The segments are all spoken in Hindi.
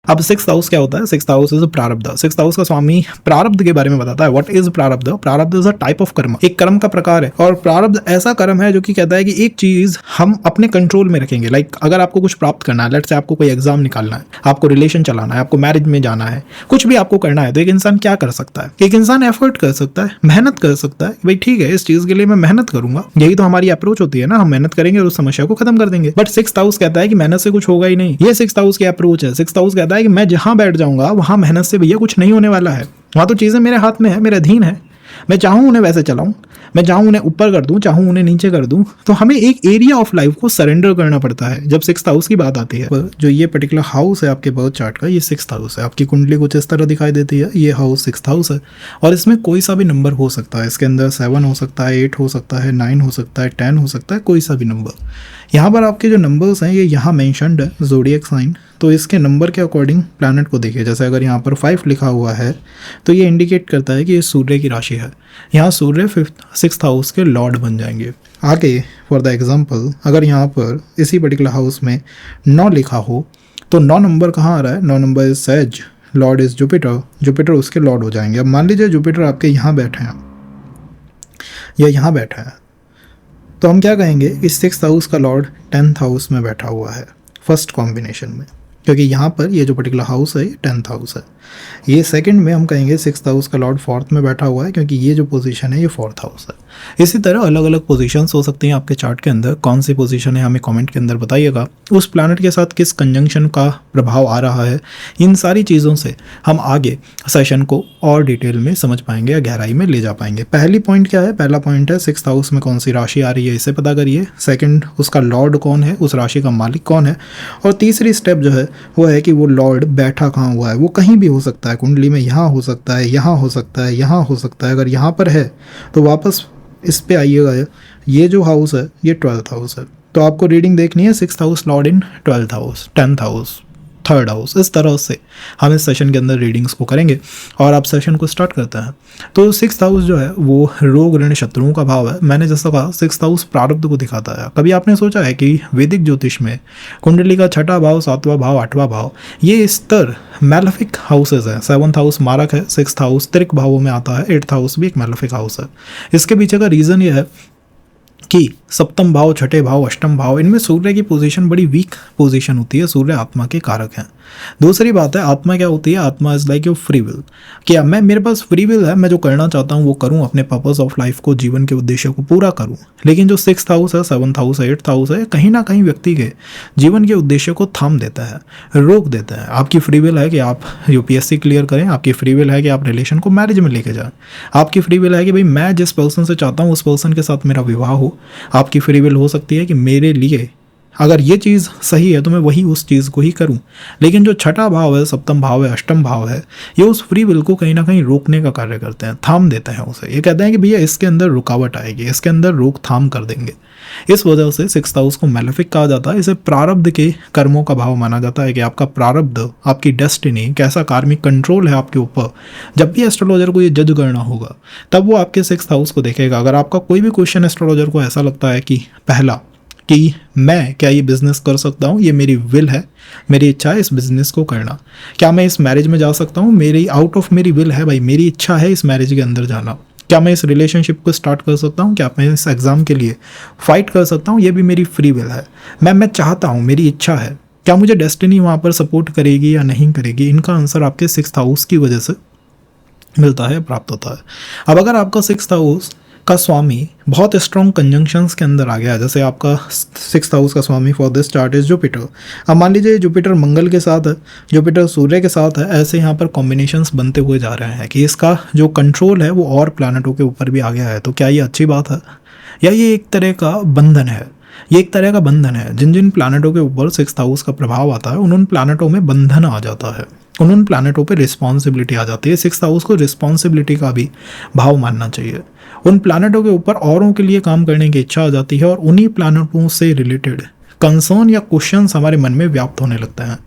अब सिक्स्थ हाउस क्या होता है? सिक्स्थ हाउस इज प्रारब्ध। सिक्स्थ हाउस का स्वामी प्रारब्ध के बारे में बताता है। व्हाट इज प्रारब्ध? प्रारब्ध इज अ टाइप ऑफ कर्म, एक कर्म का प्रकार है। और प्रारब्ध ऐसा कर्म है जो कि कहता है कि एक चीज हम अपने कंट्रोल में रखेंगे। लाइक अगर आपको कुछ प्राप्त करना है, लेट्स से आपको कोई एग्जाम निकालना है, आपको रिलेशन चलाना है, आपको मैरिज में जाना है, कुछ भी आपको करना है, तो एक इंसान क्या कर सकता है? एक इंसान एफर्ट कर सकता है, मेहनत कर सकता है। भाई ठीक है, इस चीज के लिए मैं मेहनत करूंगा, यही तो हमारी अप्रोच होती है ना, हम मेहनत करेंगे और उस समस्या को खत्म कर देंगे। बट सिक्स्थ हाउस कहता है कि मेहनत से कुछ होगा ही नहीं। ये सिक्स्थ हाउस की अप्रोच है। सिक्स्थ हाउस कहता है कि मैं जहां बैठ जाऊंगा वहां मेहनत से भैया कुछ नहीं होने वाला है। वहां तो चीजें मेरे हाथ में है, मेरे अधीन है। मैं चाहूं उन्हें वैसे चलाऊं, मैं चाहूं उन्हें ऊपर कर दूं, चाहूं उन्हें नीचे कर दूं। तो हमें एक एरिया ऑफ लाइफ को सरेंडर करना पड़ता है जब सिक्स्थ हाउस की बात आती है। जो ये पर्टिकुलर हाउस है आपके बर्थ चार्ट का, ये सिक्स्थ हाउस है। आपकी कुंडली कुछ इस तरह दिखाई देती है। ये हाउस सिक्स्थ हाउस है और इसमें कोई सा भी नंबर हो सकता है। इसके अंदर 7 हो सकता है, 8 हो सकता है, 9 हो सकता है, 10 हो सकता है, कोई सा भी नंबर। यहाँ पर आपके जो नंबर्स हैं ये यहाँ मेंशन्ड है, ज़ोडिएक साइन। तो इसके नंबर के अकॉर्डिंग प्लैनेट को देखिए। जैसे अगर यहाँ पर 5 लिखा हुआ है तो ये इंडिकेट करता है कि ये सूर्य की राशि है। यहाँ सूर्य सिक्स्थ हाउस के लॉर्ड बन जाएंगे। आगे फॉर द एग्जांपल, अगर यहाँ पर इसी पर्टिकुलर हाउस में 9 लिखा हो तो 9 नंबर कहाँ आ रहा है? 9 number is says, Lord is Jupiter, Jupiter उसके लॉर्ड हो जाएंगे। अब मान लीजिए जुपिटर आपके यहाँ बैठे हैं या यहाँ बैठा है, तो हम क्या कहेंगे कि सिक्स्थ हाउस का लॉर्ड 10th हाउस में बैठा हुआ है फर्स्ट कॉम्बिनेशन में, क्योंकि यहाँ पर ये जो पर्टिकुलर हाउस है ये 10th हाउस है। ये सेकंड में हम कहेंगे सिक्स्थ हाउस का लॉर्ड 4th में बैठा हुआ है, क्योंकि ये जो पोजीशन है ये 4th हाउस है। इसी तरह अलग अलग पोजीशंस हो सकती हैं आपके चार्ट के अंदर। कौन सी पोजीशन है हमें कमेंट के अंदर बताइएगा। उस प्लैनेट के साथ किस कंजंक्शन का प्रभाव आ रहा है, इन सारी चीज़ों से हम आगे सेशन को और डिटेल में समझ पाएंगे या गहराई में ले जा पाएंगे। पहली पॉइंट क्या है? पहला पॉइंट है सिक्स्थ हाउस में कौन सी राशि आ रही है, इसे पता करिए। सेकंड, उसका लॉर्ड कौन है, उस राशि का मालिक कौन है। और तीसरी स्टेप जो है वो है कि वो लॉर्ड बैठा कहाँ हुआ है। वो कहीं भी हो सकता है कुंडली में, यहाँ हो सकता है, यहाँ हो सकता है, यहाँ हो सकता है। अगर यहाँ पर है तो वापस इस पे आइएगा। ये जो हाउस है ये 12th हाउस है, तो आपको रीडिंग देखनी है सिक्स्थ हाउस लॉर्ड इन 12th house, 10th house, 3rd house. इस तरह से हम इस सेशन के अंदर रीडिंग्स को करेंगे और आप सेशन को स्टार्ट करते हैं। तो सिक्स्थ हाउस जो है वो रोग ऋण शत्रुओं का भाव है। मैंने जैसा कहा सिक्स्थ हाउस प्रारब्ध को दिखाता है। कभी आपने सोचा है कि वैदिक ज्योतिष में कुंडली का 6ठा भाव, 7वां भाव, 8वां भाव, ये स्तर मैलेफिक हाउसेज हैं। 7th हाउस मारक है, 6th हाउस त्रिक भावों में आता है, 8th हाउस भी एक मैलेफिक हाउस है। इसके पीछे का रीज़न ये है कि सप्तम भाव, छठे भाव, अष्टम भाव, इनमें सूर्य की पोजीशन बड़ी वीक पोजीशन होती है। सूर्य आत्मा के कारक हैं। दूसरी बात है आत्मा क्या होती है? आत्मा is like your free will. क्या मैं, मेरे पास फ्री विल है, मैं जो करना चाहता हूँ वो करूँ, अपने पर्पस ऑफ लाइफ को, जीवन के उद्देश्य को पूरा करूँ। लेकिन जो सिक्स्थ हाउस है, 7th हाउस है, 8th हाउस है, कहीं ना कहीं व्यक्ति के जीवन के उद्देश्य को थाम देता है, रोक देता है। आपकी फ्री विल है कि आप यूपीएससी क्लियर करें, आपकी फ्री विल है कि आप रिलेशन को मैरिज में लेके जाएं, आपकी फ्री विल है कि भाई मैं जिस पर्सन से चाहता हूँ उस पर्सन के साथ मेरा विवाह हो। आपकी फ्री विल हो सकती है कि मेरे लिए अगर ये चीज़ सही है तो मैं वही उस चीज़ को ही करूं। लेकिन जो छठा भाव है, सप्तम भाव है, अष्टम भाव है, ये उस फ्री विल को कहीं ना कहीं रोकने का कार्य करते हैं, थाम देते हैं उसे। ये कहते हैं कि भैया इसके अंदर रुकावट आएगी, इसके अंदर रोकथाम कर देंगे। इस वजह से सिक्स्थ हाउस को मैलेफिक कहा जाता है। इसे प्रारब्ध के कर्मों का भाव माना जाता है कि आपका प्रारब्ध, आपकी डेस्टिनी, कैसा कार्मिक कंट्रोल है आपके ऊपर। जब भी एस्ट्रोलॉजर को ये जज करना होगा तब वो आपके सिक्स्थ हाउस को देखेगा। अगर आपका कोई भी क्वेश्चन एस्ट्रोलॉजर को ऐसा लगता है कि पहला कि मैं क्या ये बिज़नेस कर सकता हूँ, ये मेरी विल है, मेरी इच्छा है इस बिज़नेस को करना, क्या मैं इस मैरिज में जा सकता हूँ, मेरी आउट ऑफ मेरी विल है भाई, मेरी इच्छा है इस मैरिज के अंदर जाना, क्या मैं इस रिलेशनशिप को स्टार्ट कर सकता हूँ, क्या मैं इस एग्ज़ाम के लिए फाइट कर सकता हूँ, ये भी मेरी फ्री विल है, मैं चाहता हूँ, मेरी इच्छा है, क्या मुझे डेस्टिनी वहाँ पर सपोर्ट करेगी या नहीं करेगी। इनका आंसर आपके सिक्स्थ हाउस की वजह से मिलता है, प्राप्त होता है। अब अगर आपका सिक्स्थ हाउस का स्वामी बहुत स्ट्रॉन्ग कंजंक्शंस के अंदर आ गया, जैसे आपका सिक्स्थ हाउस का स्वामी for this chart is Jupiter. अब मान लीजिए जुपिटर मंगल के साथ है, जुपिटर सूर्य के साथ है, ऐसे यहाँ पर कॉम्बिनेशंस बनते हुए जा रहे हैं कि इसका जो कंट्रोल है वो और प्लैनेटों के ऊपर भी आ गया है। तो क्या ये अच्छी बात है या ये एक तरह का बंधन है? ये एक तरह का बंधन है। जिन जिन प्लैनेटों के ऊपर सिक्स्थ हाउस का प्रभाव आता है उन प्लैनेटों में बंधन आ जाता है, उन प्लैनेटों पे रिस्पॉन्सिबिलिटी आ जाती है। सिक्स्थ हाउस को रिस्पॉन्सिबिलिटी का भी भाव मानना चाहिए। उन प्लैनेटों के ऊपर औरों के लिए काम करने की इच्छा आ जाती है और उन्हीं प्लैनेटों से रिलेटेड कंसर्न या क्वेश्चंस हमारे मन में व्याप्त होने लगते हैं।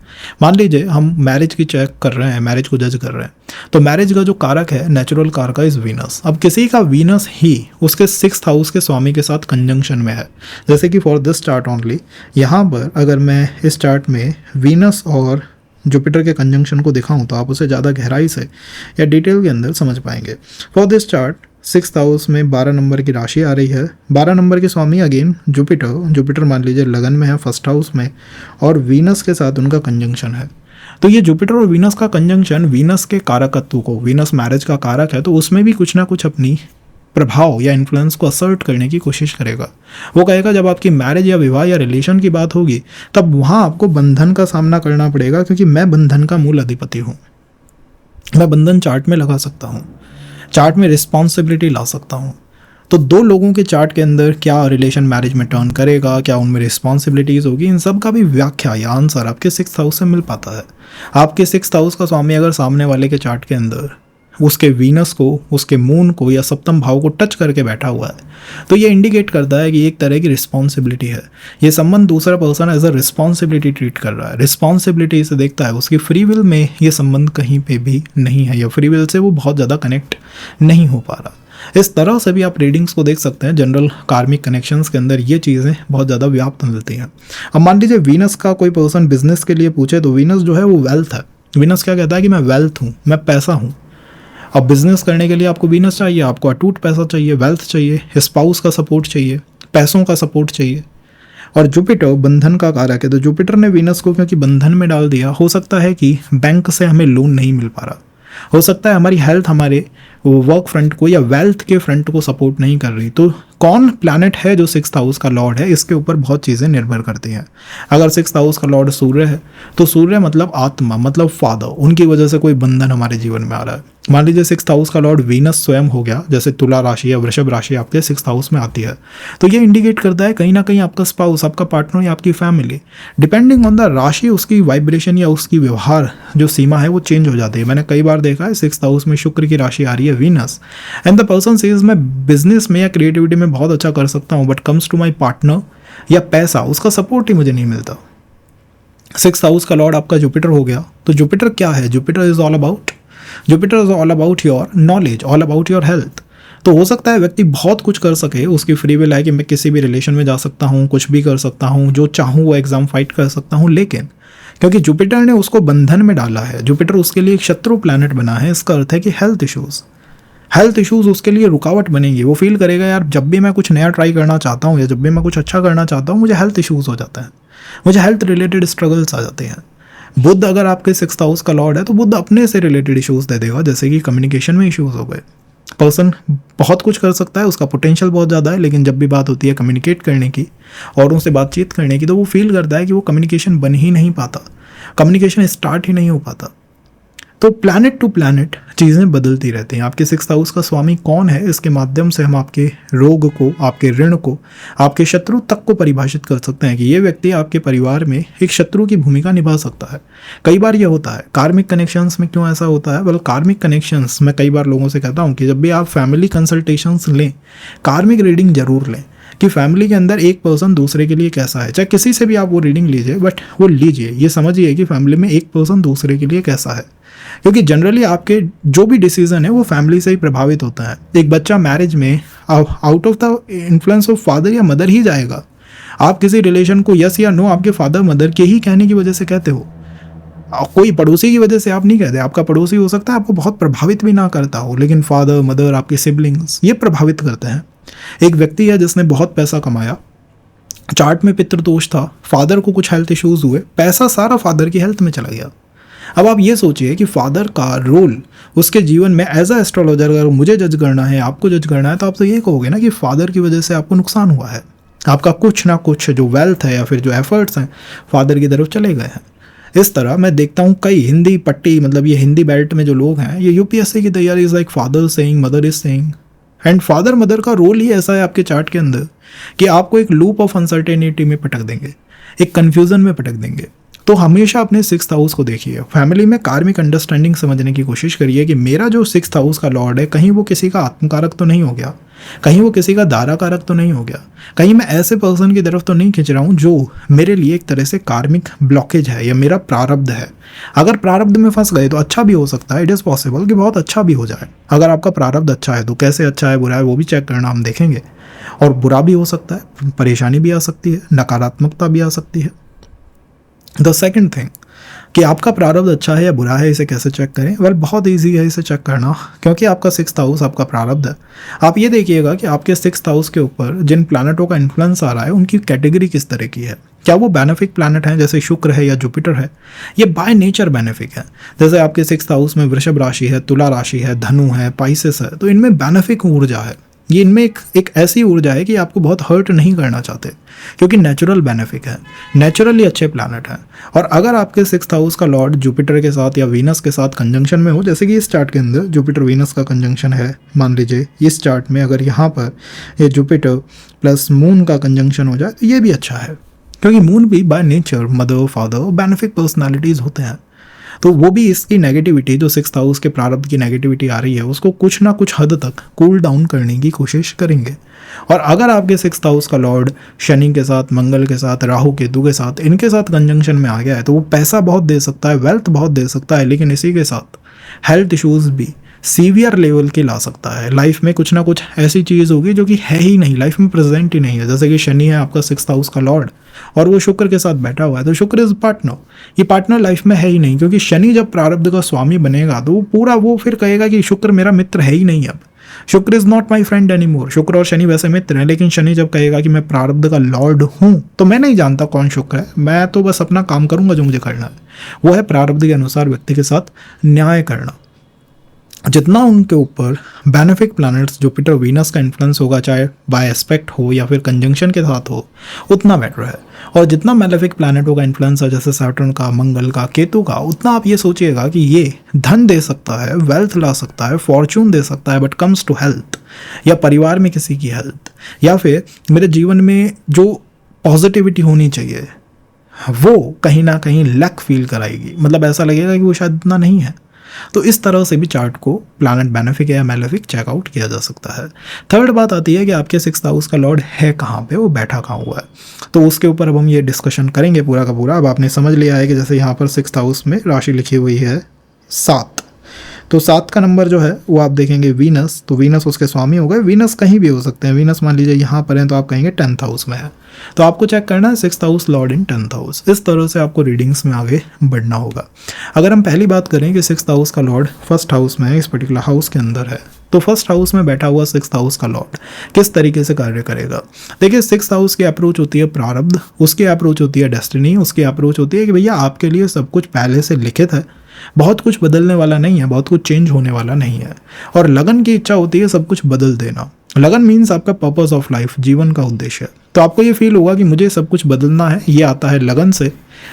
मान लीजिए हम मैरिज की चेक कर रहे हैं, मैरिज को जज कर रहे हैं, तो मैरिज का जो कारक है, नेचुरल कारक इज वीनस। अब किसी का वीनस ही उसके सिक्स्थ हाउस के स्वामी के साथ कंजंक्शन में है, जैसे कि फॉर दिस चार्ट ओनली, यहाँ पर अगर मैं इस चार्ट में वीनस और जुपिटर के कंजंक्शन को दिखाऊं तो आप उसे ज़्यादा गहराई से या डिटेल के अंदर समझ पाएंगे। For this chart 6th house में 12 नंबर की राशि आ रही है। 12 नंबर के स्वामी अगेन जुपिटर मान लीजिए लगन में है 1st हाउस में, और वीनस के साथ उनका कंजंक्शन है। तो ये जुपिटर और वीनस का कंजंक्शन वीनस के कारकत्व को, वीनस मैरिज का कारक है, तो उसमें भी कुछ ना कुछ अपनी प्रभाव या इन्फ्लुएंस को असर्ट करने की कोशिश करेगा। वो कहेगा जब आपकी मैरिज या विवाह या रिलेशन की बात होगी तब वहाँ आपको बंधन का सामना करना पड़ेगा, क्योंकि मैं बंधन का मूल अधिपति हूँ। मैं बंधन चार्ट में लगा सकता हूँ, चार्ट में रिस्पॉन्सिबिलिटी ला सकता हूँ। तो दो लोगों के चार्ट के अंदर क्या रिलेशन मैरिज में टर्न करेगा, क्या उनमें रिस्पॉन्सिबिलिटीज होगी, इन सब का भी व्याख्या या आंसर आपके 6th हाउस से मिल पाता है। आपके 6th हाउस का स्वामी अगर सामने वाले के चार्ट के अंदर उसके वीनस को, उसके मून को या सप्तम भाव को टच करके बैठा हुआ है तो ये इंडिकेट करता है कि एक तरह की रिस्पॉन्सिबिलिटी है। ये संबंध दूसरा person as a responsibility treat कर रहा है, रिस्पॉन्सिबिलिटी से देखता है। उसकी फ्री विल में ये संबंध कहीं पे भी नहीं है, या फ्री विल से वो बहुत ज़्यादा कनेक्ट नहीं हो पा रहा। इस तरह से भी आप रीडिंग्स को देख सकते हैं। जनरल कार्मिक कनेक्शंस के अंदर ये चीज़ें बहुत ज़्यादा व्याप्त मिलती हैं। अब मान लीजिए वीनस का कोई पर्सन बिजनेस के लिए पूछे तो वीनस जो है वो वेल्थ है। वीनस क्या कहता है कि मैं वेल्थ हूँ, मैं पैसा हूँ। अब बिजनेस करने के लिए आपको वीनस चाहिए, आपको अटूट पैसा चाहिए, वेल्थ चाहिए, स्पाउस का सपोर्ट चाहिए, पैसों का सपोर्ट चाहिए। और जुपिटर बंधन का कारक है, तो जुपिटर ने वीनस को क्योंकि बंधन में डाल दिया, हो सकता है कि बैंक से हमें लोन नहीं मिल पा रहा, हो सकता है हमारी हेल्थ हमारे वर्क फ्रंट को या वेल्थ के फ्रंट को सपोर्ट नहीं कर रही। तो कौन प्लैनेट है जो 6th हाउस का लॉर्ड है, इसके ऊपर बहुत चीज़ें निर्भर करती हैं। अगर 6th हाउस का लॉर्ड सूर्य है तो सूर्य मतलब आत्मा, मतलब फादर, उनकी वजह से कोई बंधन हमारे जीवन में आ रहा है। मान लीजिए 6th हाउस का लॉर्ड वीनस स्वयं हो गया, जैसे तुला राशि या वृषभ राशि आपके 6th हाउस में आती है, तो ये इंडिकेट करता है कहीं ना कहीं आपका स्पाउस, आपका पार्टनर या आपकी फैमिली, डिपेंडिंग ऑन द राशि, उसकी वाइब्रेशन या उसकी व्यवहार जो सीमा है वो चेंज हो जाती है। मैंने कई बार देखा है 6th हाउस में शुक्र की राशि आ रही है Venus, and the person says मैं बिजनेस में या क्रिएटिविटी में बहुत अच्छा कर सकता हूँ, but comes to my partner या पैसा, उसका सपोर्ट ही मुझे नहीं मिलता। 6th हाउस का लॉर्ड आपका जुपिटर हो गया, तो जुपिटर क्या है? Jupiter is all about your knowledge, all about your health. तो हो सकता है व्यक्ति बहुत कुछ कर सके, उसकी फ्री विल है कि मैं किसी भी रिलेशन में जा सकता हूँ, कुछ भी कर सकता हूँ, जो चाहूँ वो एग्जाम फाइट कर सकता हूँ, लेकिन क्योंकि जुपिटर ने उसको बंधन में डाला है, जुपिटर उसके लिए एक शत्रु प्लैनेट बना है, इसका अर्थ है कि हेल्थ इश्यूज उसके लिए रुकावट बनेंगी। वो फील करेगा यार जब भी मैं कुछ नया ट्राई करना चाहता हूँ या जब भी मैं कुछ अच्छा करना चाहता हूँ मुझे हेल्थ इश्यूज हो जाता है, मुझे हेल्थ रिलेटेड स्ट्रगल्स आ जाते हैं। बुध अगर आपके 6th हाउस का लॉर्ड है तो बुध अपने से रिलेटेड इश्यूज दे देगा, जैसे कि कम्युनिकेशन में इश्यूज हो गए। पर्सन बहुत कुछ कर सकता है, उसका पोटेंशियल बहुत ज़्यादा है, लेकिन जब भी बात होती है कम्युनिकेट करने की और उनसे बातचीत करने की तो वो फील करता है कि वो कम्युनिकेशन बन ही नहीं पाता, कम्युनिकेशन स्टार्ट ही नहीं हो पाता। तो प्लैनेट टू प्लैनेट चीज़ें बदलती रहती हैं। आपके 6th हाउस का स्वामी कौन है, इसके माध्यम से हम आपके रोग को, आपके ऋण को, आपके शत्रु तक को परिभाषित कर सकते हैं कि ये व्यक्ति आपके परिवार में एक शत्रु की भूमिका निभा सकता है। कई बार ये होता है कार्मिक कनेक्शंस में। क्यों ऐसा होता है? वेल, कार्मिक कनेक्शंस मैं कई बार लोगों से कहता हूँ कि जब भी आप फैमिली कंसल्टेशंस लें, कार्मिक रीडिंग जरूर लें कि फैमिली के अंदर एक पर्सन दूसरे के लिए कैसा है। चाहे किसी से भी आप वो रीडिंग लीजिए, बट वो लीजिए, ये समझिए कि फैमिली में एक पर्सन दूसरे के लिए कैसा है, क्योंकि जनरली आपके जो भी डिसीजन है वो फैमिली से ही प्रभावित होता है। एक बच्चा मैरिज में out of the influence of father या मदर ही जाएगा। आप किसी रिलेशन को यस या नो आपके फादर मदर के ही कहने की वजह से कहते हो, कोई पड़ोसी की वजह से आप नहीं कहते। आपका पड़ोसी हो सकता है आपको बहुत प्रभावित भी ना करता हो, लेकिन फादर मदर, आपके सिबलिंग्स ये प्रभावित करते हैं। एक व्यक्ति है जिसने बहुत पैसा कमाया, चार्ट में पितृदोष था, फादर को कुछ हेल्थ इश्यूज हुए, पैसा सारा फादर की हेल्थ में चला गया। अब आप ये सोचिए कि फादर का रोल उसके जीवन में एज अ एस्ट्रोलॉजर, अगर मुझे जज करना है, आपको जज करना है, तो आप तो ये कहोगे ना कि फादर की वजह से आपको नुकसान हुआ है, आपका कुछ ना कुछ जो वेल्थ है या फिर जो एफर्ट्स हैं फादर की तरफ चले गए हैं। इस तरह मैं देखता हूँ कई हिंदी पट्टी, मतलब ये हिंदी बेल्ट में जो लोग हैं, ये यूपीएससी की तैयारी is like father saying mother is saying, and father mother का रोल ही ऐसा है आपके चार्ट के अंदर कि आपको एक लूप ऑफ अनसर्टेनिटी में पटक देंगे, एक कन्फ्यूजन में पटक देंगे। तो हमेशा अपने 6th हाउस को देखिए, फैमिली में कार्मिक अंडरस्टैंडिंग समझने की कोशिश करिए कि मेरा जो 6th हाउस का लॉर्ड है कहीं वो किसी का आत्मकारक तो नहीं हो गया, कहीं वो किसी का दारा कारक तो नहीं हो गया, कहीं मैं ऐसे पर्सन की तरफ तो नहीं खींच रहा हूँ जो मेरे लिए एक तरह से कार्मिक ब्लॉकेज है या मेरा प्रारब्ध है। अगर प्रारब्ध में फंस गए तो अच्छा भी हो सकता है, इट इज़ पॉसिबल कि बहुत अच्छा भी हो जाए। अगर आपका प्रारब्ध अच्छा है तो कैसे अच्छा है बुरा है वो भी चेक करना हम देखेंगे, और बुरा भी हो सकता है, परेशानी भी आ सकती है, नकारात्मकता भी आ सकती है। द सेकेंड थिंग कि आपका प्रारब्ध अच्छा है या बुरा है, इसे कैसे चेक करें? वेल, बहुत ईजी है इसे चेक करना, क्योंकि आपका 6th हाउस आपका प्रारब्ध है। आप ये देखिएगा कि आपके 6th हाउस के ऊपर जिन प्लैनेटों का इन्फ्लुएंस आ रहा है उनकी कैटेगरी किस तरह की है। क्या वो बेनिफिक प्लैनेट हैं, जैसे शुक्र है या जुपिटर है? ये बाय नेचर बेनिफिक है। जैसे आपके 6th हाउस में वृषभ राशि है, तुला राशि है, धनु है, पाइसेस है, तो इनमें बेनिफिक ऊर्जा है। ये इनमें एक ऐसी ऊर्जा है कि आपको बहुत हर्ट नहीं करना चाहते, क्योंकि नेचुरल बेनिफिक है, नेचुरली अच्छे प्लैनेट हैं। और अगर आपके 6th हाउस का लॉर्ड जुपिटर के साथ या वीनस के साथ कंजंक्शन में हो, जैसे कि इस चार्ट के अंदर जुपिटर वीनस का कंजंक्शन है, मान लीजिए इस चार्ट में अगर यहाँ पर ये जुपिटर प्लस मून का कंजंक्शन हो जाए, तो ये भी अच्छा है, क्योंकि मून भी by nature mother father benefic personalities होते हैं। तो वो भी इसकी नेगेटिविटी, जो 6th हाउस के प्रारब्ध की नेगेटिविटी आ रही है, उसको कुछ ना कुछ हद तक कूल डाउन करने की कोशिश करेंगे। और अगर आपके 6th हाउस का लॉर्ड शनि के साथ, मंगल के साथ, राहु केतु के साथ, इनके साथ कंजंक्शन में आ गया है, तो वो पैसा बहुत दे सकता है, वेल्थ बहुत दे सकता है, लेकिन इसी के साथ हेल्थ इश्यूज भी सीवियर लेवल के ला सकता है। लाइफ में कुछ ना कुछ ऐसी चीज़ होगी जो कि है ही नहीं, लाइफ में प्रेजेंट ही नहीं है। जैसे कि शनि है आपका 6th हाउस का लॉर्ड और वो शुक्र के साथ बैठा हुआ है, तो शुक्र इज पार्टनर, ये पार्टनर लाइफ में है ही नहीं, क्योंकि शनि जब प्रारब्ध का स्वामी बनेगा तो वो पूरा वो फिर कहेगा कि शुक्र मेरा मित्र है ही नहीं, अब शुक्र is not my friend any more. शुक्र और शनि वैसे मित्र हैं, लेकिन शनि जब कहेगा कि मैं प्रारब्ध का लॉर्ड हूँ, तो मैं नहीं जानता कौन शुक्र है, मैं तो बस अपना काम करूंगा जो मुझे करना है। वो है प्रारब्ध के अनुसार व्यक्ति के साथ न्याय करना। जितना उनके ऊपर बेनिफिक प्लैनेट्स जुपिटर वीनस का इन्फ्लुएंस होगा, चाहे बाय एस्पेक्ट हो या फिर कंजंक्शन के साथ हो, उतना बेटर है। और जितना मेलेफिक प्लैनेटों का इन्फ्लुएंस है, जैसे सैटर्न का, मंगल का, केतु का, उतना आप ये सोचिएगा कि ये धन दे सकता है, वेल्थ ला सकता है, फॉर्चून दे सकता है, बट कम्स टू हेल्थ या परिवार में किसी की हेल्थ या फिर मेरे जीवन में जो पॉजिटिविटी होनी चाहिए वो कहीं ना कहीं लैक फील कराएगी। मतलब ऐसा लगेगा कि वो शायद इतना नहीं है। तो इस तरह से भी चार्ट को प्लैनेट बेनिफिक या मेलेफिक चेकआउट किया जा सकता है। थर्ड बात आती है कि आपके 6th हाउस का लॉर्ड है कहाँ पे, वो बैठा कहाँ हुआ है, तो उसके ऊपर अब हम ये डिस्कशन करेंगे पूरा का पूरा। अब आपने समझ लिया है कि जैसे यहाँ पर 6th हाउस में राशि लिखी हुई है 7, तो 7 का नंबर जो है वो आप देखेंगे वीनस, तो वीनस उसके स्वामी हो गए। वीनस कहीं भी हो सकते हैं, वीनस मान लीजिए यहाँ पर हैं तो आप कहेंगे 10th हाउस में है, तो आपको चेक करना है 6th हाउस लॉर्ड इन 10th हाउस। इस तरह से आपको रीडिंग्स में आगे बढ़ना होगा। अगर हम पहली बात करें कि 6th हाउस का लॉर्ड 1st हाउस में है, इस पर्टिकुलर हाउस के अंदर है, तो 1st हाउस में बैठा हुआ 6th हाउस का लॉर्ड किस तरीके से कार्य करेगा। देखिए 6th हाउस की अप्रोच होती है प्रारब्ध, उसकी अप्रोच होती है डेस्टिनी, उसकी अप्रोच होती है कि भैया आपके लिए सब कुछ पहले से लिखित है, बहुत कुछ बदलने वाला नहीं है, बहुत कुछ चेंज होने वाला नहीं है। और लगन की इच्छा होती है सब कुछ बदल देना। लगन मीन्स आपका पर्पस ऑफ लाइफ, जीवन का उद्देश्य। तो आपको ये फील होगा कि मुझे सब कुछ बदलना है। ये आता है लगन से,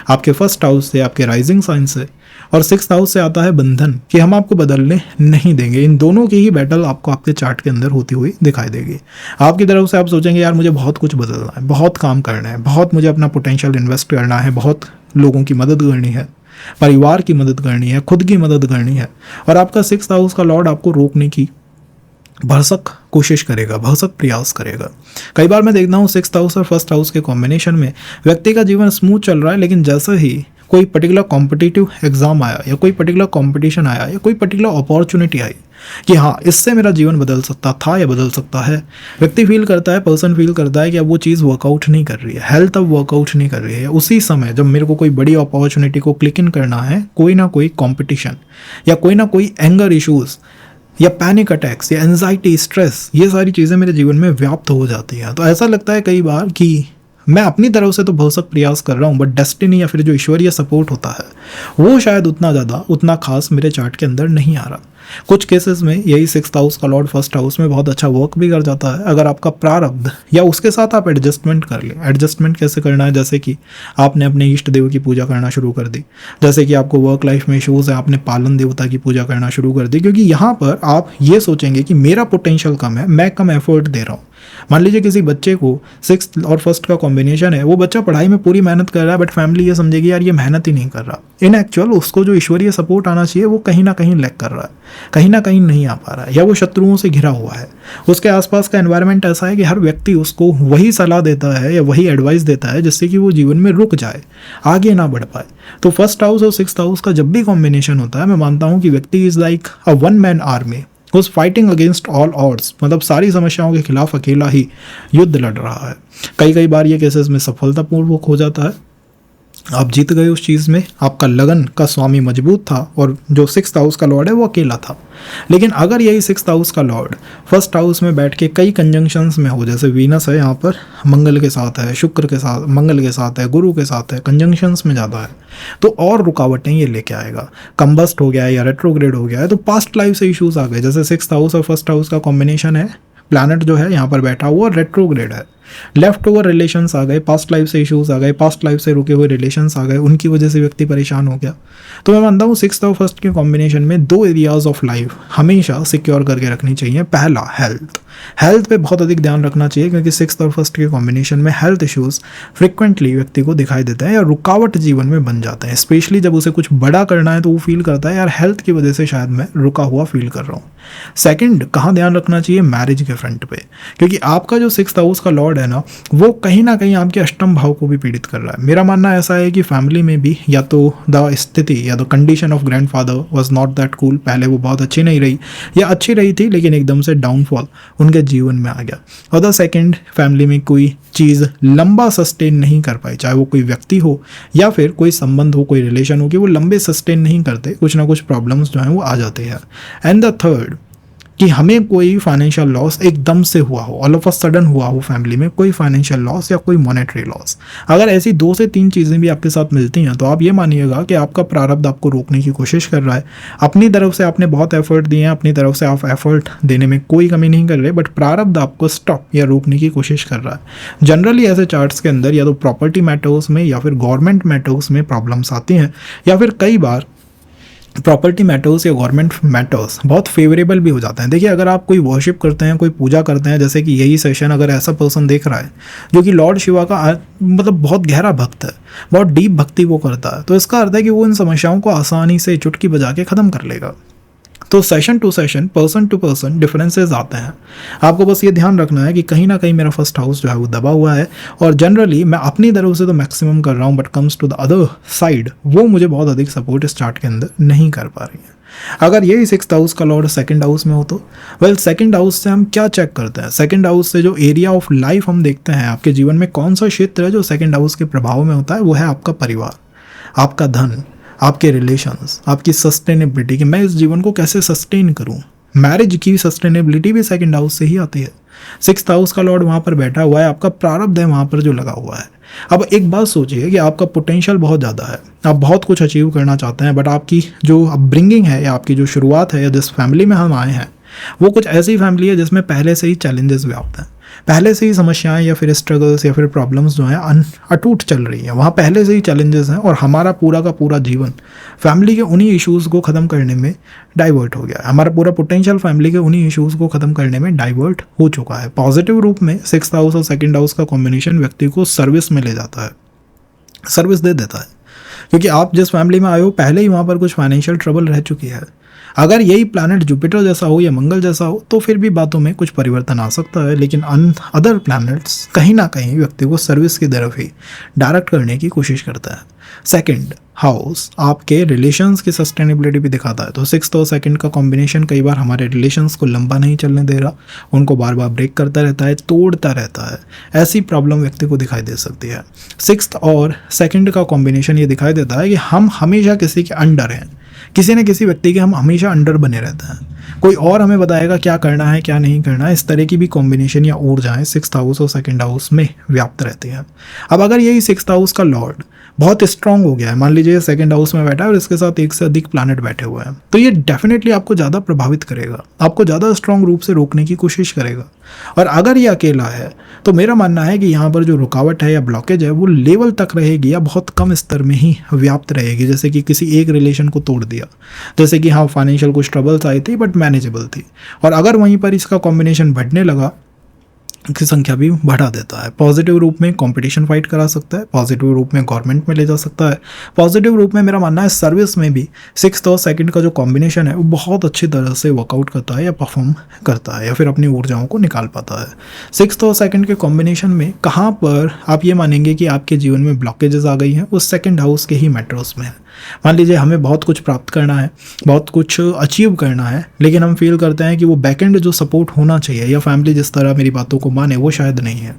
आपके 1st हाउस से, आपके राइजिंग साइन से, और 6th हाउस से आता है बंधन, कि हम आपको बदलने नहीं देंगे। इन दोनों की ही बैटल आपको आपके चार्ट के अंदर होती हुई दिखाई देगी। आपकी तरफ से आप सोचेंगे यार मुझे बहुत कुछ बदलना है, बहुत काम करना है, बहुत मुझे अपना पोटेंशियल इन्वेस्ट करना है, बहुत लोगों की मदद करनी है, परिवार की मदद करनी है, खुद की मदद करनी है। और आपका 6th हाउस का लॉर्ड आपको रोकने की भरसक कोशिश करेगा, भरसक प्रयास करेगा। कई बार मैं देखता हूँ 6th हाउस और 1st हाउस के कॉम्बिनेशन में व्यक्ति का जीवन स्मूथ चल रहा है, लेकिन जैसे ही कोई पर्टिकुलर कॉम्पिटिटिव एग्जाम आया या कोई पर्टिकुलर कॉम्पिटिशन आया या कोई पर्टिकुलर अपॉर्चुनिटी आई कि हाँ इससे मेरा जीवन बदल सकता था या बदल सकता है, व्यक्ति फील करता है, पर्सन फील करता है कि अब वो चीज़ वर्कआउट नहीं कर रही है, हेल्थ अब वर्कआउट नहीं कर रही है। उसी समय जब मेरे को कोई बड़ी अपॉर्चुनिटी को क्लिक इन करना है, कोई ना कोई कॉम्पिटिशन या कोई ना कोई एंगर इशूज़ या पैनिक अटैक्स या एंजाइटी, स्ट्रेस, ये सारी चीज़ें मेरे जीवन में व्याप्त हो जाती हैं। तो ऐसा लगता है कई बार कि मैं अपनी तरफ से तो भरसक प्रयास कर रहा हूँ, बट डेस्टिनी या फिर जो ईश्वरीय सपोर्ट होता है वो शायद उतना ज़्यादा, उतना खास मेरे चार्ट के अंदर नहीं आ रहा। कुछ केसेस में यही 6th हाउस का लॉर्ड 1st हाउस में बहुत अच्छा वर्क भी कर जाता है, अगर आपका प्रारब्ध या उसके साथ आप एडजस्टमेंट कर लें। एडजस्टमेंट कैसे करना है, जैसे कि आपने अपने इष्ट देव की पूजा करना शुरू कर दी, जैसे कि आपको वर्क लाइफ में इशूज़ है, आपने पालन देवता की पूजा करना शुरू कर दी, क्योंकि यहाँ पर आप ये सोचेंगे कि मेरा पोटेंशियल कम है, मैं कम एफर्ट दे रहा हूँ। मान लीजिए किसी बच्चे को 6th और 1st का कॉम्बिनेशन है, वो बच्चा पढ़ाई में पूरी मेहनत कर रहा है, बट फैमिली ये समझेगी यार ये मेहनत ही नहीं कर रहा। इन एक्चुअल उसको जो ईश्वरीय सपोर्ट आना चाहिए वो कहीं ना कहीं लैक कर रहा है, कहीं ना कहीं नहीं आ पा रहा है, या वो शत्रुओं से घिरा हुआ है। उसके आसपास का एनवायरनमेंट ऐसा है कि हर व्यक्ति उसको वही सलाह देता है या वही एडवाइस देता है जिससे कि वो जीवन में रुक जाए, आगे ना बढ़ पाए। तो 1st हाउस और 6th हाउस का जब भी कॉम्बिनेशन होता है, मैं मानता हूँ कि व्यक्ति is like a one man army was fighting against all odds, मतलब सारी समस्याओं के खिलाफ अकेला ही युद्ध लड़ रहा है। कई बार ये केसेस में सफलतापूर्वक हो जाता है, आप जीत गए उस चीज़ में, आपका लगन का स्वामी मजबूत था और जो 6th हाउस का लॉर्ड है वो अकेला था। लेकिन अगर यही 6th हाउस का लॉर्ड 1st हाउस में बैठ के कई कंजंक्शंस में हो, जैसे वीनस है यहाँ पर मंगल के साथ है, शुक्र के साथ, मंगल के साथ है, गुरु के साथ है, कंजंक्शंस में ज़्यादा है, तो और रुकावटें ये लेके आएगा। कंबस्ट हो गया है या रेट्रोग्रेड हो गया है तो पास्ट लाइफ से इश्यूज आ गए। जैसे 6th हाउस और 1st हाउस का कॉम्बिनेशन है, प्लैनेट जो है यहाँ पर बैठा हुआ रेट्रोग्रेड है, लेफ्ट ओवर रिलेशंस आ गए, पास्ट लाइफ से इश्यूज आ गए, पास्ट लाइफ से रुके हुए रिलेशंस आ गए, उनकी वजह से व्यक्ति परेशान हो गया। तो मैं मानता हूँ 6th और 1st के कॉम्बिनेशन में 2 एरियाज ऑफ लाइफ हमेशा सिक्योर करके रखनी चाहिए। पहला हेल्थ पे बहुत अधिक ध्यान रखना चाहिए, क्योंकि 6th और 1st के कॉम्बिनेशन में हेल्थ इश्यूज फ्रिक्वेंटली व्यक्ति को दिखाई देते हैं या रुकावट जीवन में बन जाते हैं। स्पेशली जब उसे कुछ बड़ा करना है तो वो फील करता है यार हेल्थ की वजह से शायद मैं रुका हुआ फील कर रहा हूँ। सेकंड, कहाँ ध्यान रखना चाहिए? मैरिज के फ्रंट पे, क्योंकि आपका जो 6th हाउस का लॉर्ड है ना वो कहीं ना कहीं आपके अष्टम भाव को भी पीड़ित कर रहा है। मेरा मानना ऐसा है कि फैमिली में भी या तो द स्थिति या the condition of grandfather was not that cool, पहले वो बहुत अच्छी नहीं रही या अच्छी रही थी लेकिन एकदम से डाउनफॉल उनके जीवन में आ गया। और द सेकेंड, फैमिली में कोई चीज़ लंबा सस्टेन नहीं कर पाई, चाहे वो कोई व्यक्ति हो या फिर कोई संबंध हो, कोई रिलेशन हो, कि वो लंबे सस्टेन नहीं करते, कुछ ना कुछ प्रॉब्लम्स जो हैं वो आ जाते हैं। एंड द थर्ड, कि हमें कोई फाइनेंशियल लॉस एकदम से हुआ हो, ऑल ऑफ अ सडन हुआ हो, फैमिली में कोई फाइनेंशियल लॉस या कोई मॉनेटरी लॉस। अगर ऐसी 2 से 3 चीज़ें भी आपके साथ मिलती हैं तो आप ये मानिएगा कि आपका प्रारब्ध आपको रोकने की कोशिश कर रहा है। अपनी तरफ से आपने बहुत एफर्ट दिए हैं, अपनी तरफ से आप एफर्ट देने में कोई कमी नहीं कर रहे, बट प्रारब्ध आपको स्टॉप या रोकने की कोशिश कर रहा है। जनरली ऐसे चार्ट्स के अंदर या तो प्रॉपर्टी मैटर्स में या फिर गवर्नमेंट मैटर्स में प्रॉब्लम्स आती हैं, या फिर कई बार प्रॉपर्टी मैटर्स या गवर्नमेंट मैटर्स बहुत फेवरेबल भी हो जाते हैं। देखिए, अगर आप कोई वर्शिप करते हैं, कोई पूजा करते हैं, जैसे कि यही सेशन अगर ऐसा पर्सन देख रहा है जो कि लॉर्ड शिवा का मतलब बहुत गहरा भक्त है, बहुत डीप भक्ति वो करता है, तो इसका अर्थ है कि वो इन समस्याओं को आसानी से चुटकी बजा के ख़त्म कर लेगा। तो session to session, person to person differences आते हैं। आपको बस ये ध्यान रखना है कि कहीं ना कहीं मेरा 1st हाउस जो है वो दबा हुआ है, और जनरली मैं अपनी तरफ से तो मैक्सिमम कर रहा हूँ, but comes to the other side वो मुझे बहुत अधिक सपोर्ट इस चार्ट के अंदर नहीं कर पा रही है। अगर यही 6th हाउस का लॉर्ड 2nd हाउस में हो तो वेल 2nd हाउस से हम क्या चेक करते हैं? 2nd हाउस से जो एरिया ऑफ लाइफ हम देखते हैं, आपके जीवन में कौन सा क्षेत्र है जो 2nd हाउस के प्रभाव में होता है, वो है आपका परिवार, आपका धन, आपके रिलेशंस, आपकी सस्टेनेबिलिटी, कि मैं इस जीवन को कैसे सस्टेन करूं। मैरिज की सस्टेनेबिलिटी भी 2nd हाउस से ही आती है। 6th हाउस का लॉर्ड वहाँ पर बैठा हुआ है, आपका प्रारब्ध है वहाँ पर जो लगा हुआ है। अब एक बात सोचिए कि आपका पोटेंशियल बहुत ज़्यादा है, आप बहुत कुछ अचीव करना चाहते हैं, बट आपकी जो अपब्रिंगिंग है या आपकी जो शुरुआत है या जिस फैमिली में हम आए हैं वो कुछ ऐसी फैमिली है जिसमें पहले से ही चैलेंजेस व्याप्त हैं, पहले से ही समस्याएं या फिर स्ट्रगल्स या फिर प्रॉब्लम्स जो हैं अटूट चल रही हैं, वहाँ पहले से ही चैलेंजेस हैं, और हमारा पूरा का पूरा जीवन फैमिली के उन्हीं इश्यूज़ को ख़त्म करने में डाइवर्ट हो गया है। हमारा पूरा पोटेंशियल फैमिली के उन्हीं इश्यूज़ को ख़त्म करने में डाइवर्ट हो चुका है। पॉजिटिव रूप में 6th हाउस और 2nd हाउस का कॉम्बिनेशन व्यक्ति को सर्विस में ले जाता है, सर्विस दे देता है, क्योंकि आप जिस फैमिली में आए हो पहले ही वहाँ पर कुछ फाइनेंशियल ट्रबल रह चुकी है। अगर यही प्लैनेट जुपिटर जैसा हो या मंगल जैसा हो तो फिर भी बातों में कुछ परिवर्तन आ सकता है, लेकिन अदर प्लैनेट्स कहीं ना कहीं व्यक्ति को सर्विस की तरफ ही डायरेक्ट करने की कोशिश करता है। 2nd हाउस आपके रिलेशंस की सस्टेनेबिलिटी भी दिखाता है, तो 6th और 2nd का कॉम्बिनेशन कई बार हमारे रिलेशंस को लंबा नहीं चलने दे रहा, उनको बार बार ब्रेक करता रहता है, तोड़ता रहता है। ऐसी प्रॉब्लम व्यक्ति को दिखाई दे सकती है। 6th और 2nd का कॉम्बिनेशन ये दिखाई देता है कि हम हमेशा किसी के अंडर हैं, किसी न किसी व्यक्ति के हम हमेशा अंडर बने रहते हैं, कोई और हमें बताएगा क्या करना है क्या नहीं करना है। इस तरह की भी कॉम्बिनेशन या ऊर्जाएं 6th हाउस और 2nd हाउस में व्याप्त रहती हैं। अब अगर यही 6th हाउस का लॉर्ड बहुत स्ट्रांग हो गया है, मान लीजिए 2nd हाउस में बैठा है और इसके साथ एक से अधिक प्लैनेट बैठे हुए हैं, तो ये डेफिनेटली आपको ज़्यादा प्रभावित करेगा, आपको ज़्यादा स्ट्रांग रूप से रोकने की कोशिश करेगा। और अगर ये अकेला है तो मेरा मानना है कि यहाँ पर जो रुकावट है या ब्लॉकेज है वो लेवल तक रहेगी या बहुत कम स्तर में ही व्याप्त रहेगी। जैसे कि किसी एक रिलेशन को तोड़ दिया, जैसे कि हाँ फाइनेंशियल कुछ ट्रबल्स आई थी बट मैनेजेबल थी, और अगर वहीं पर इसका कॉम्बिनेशन बढ़ने लगा की संख्या भी बढ़ा देता है। पॉजिटिव रूप में कंपटीशन फाइट करा सकता है, पॉजिटिव रूप में गवर्नमेंट में ले जा सकता है, पॉजिटिव रूप में मेरा मानना है सर्विस में भी 6th और 2nd का जो कॉम्बिनेशन है वो बहुत अच्छी तरह से वर्कआउट करता है या परफॉर्म करता है या फिर अपनी ऊर्जाओं को निकाल पाता है। 6th और 2nd के कॉम्बिनेशन में कहाँ पर आप ये मानेंगे कि आपके जीवन में ब्लॉकेजेस आ गई हैं, वो 2nd हाउस के ही मैटर्स में है। मान लीजिए हमें बहुत कुछ प्राप्त करना है, बहुत कुछ अचीव करना है, लेकिन हम फील करते हैं कि वो बैकएंड जो सपोर्ट होना चाहिए या फैमिली जिस तरह मेरी बातों को माने वो शायद नहीं है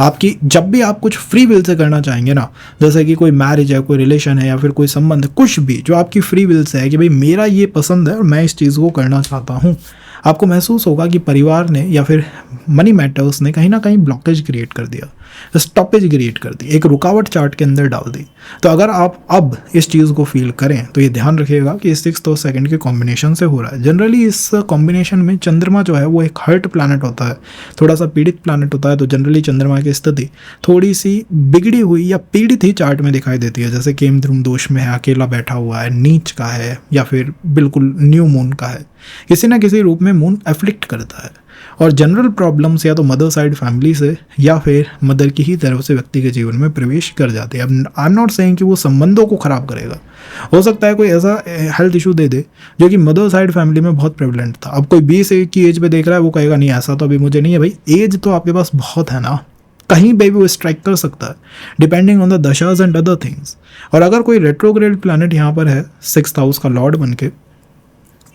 आपकी। जब भी आप कुछ फ्री विल से करना चाहेंगे ना, जैसे कि कोई मैरिज है, कोई रिलेशन है या फिर कोई संबंध है, कुछ भी जो आपकी फ्री विल से है कि भाई मेरा ये पसंद है और मैं इस चीज़ को करना चाहता हूँ, आपको महसूस होगा कि परिवार ने या फिर मनी मैटर्स ने कहीं ना कहीं ब्लॉकेज क्रिएट कर दिया, स्टॉपेज क्रिएट कर दी, एक रुकावट चार्ट के अंदर डाल दी। तो अगर आप अब इस चीज़ को फील करें तो ये ध्यान रखिएगा कि 6th और 2nd के कॉम्बिनेशन से हो रहा है। जनरली इस कॉम्बिनेशन में चंद्रमा जो है वो एक हर्ट प्लैनेट होता है, थोड़ा सा पीड़ित प्लैनेट होता है। तो जनरली चंद्रमा की स्थिति थोड़ी सी बिगड़ी हुई या पीड़ित ही चार्ट में दिखाई देती है, जैसे केमद्रुम दोष में है, अकेला बैठा हुआ है, नीच का है या फिर बिल्कुल न्यू मून का है, किसी ना किसी रूप में मून एफ्लिक्ट करता है। और जनरल प्रॉब्लम्स या तो मदर साइड फैमिली से या फिर मदर की ही तरफ से व्यक्ति के जीवन में प्रवेश कर जाते हैं। अब आई एम नॉट सेइंग कि वो संबंधों को खराब करेगा, हो सकता है कोई ऐसा हेल्थ इशू दे दे जो कि मदर साइड फैमिली में बहुत प्रेवलेंट था। अब कोई 20 की एज पे देख रहा है, वो कहेगा नहीं ऐसा तो अभी मुझे नहीं है। भाई एज तो आपके पास बहुत है ना, कहीं पे भी वो स्ट्राइक कर सकता है depending on the dashas and other things. और अगर कोई रेट्रोग्रेड प्लैनेट यहाँ पर है 6th हाउस का लॉर्ड बन के,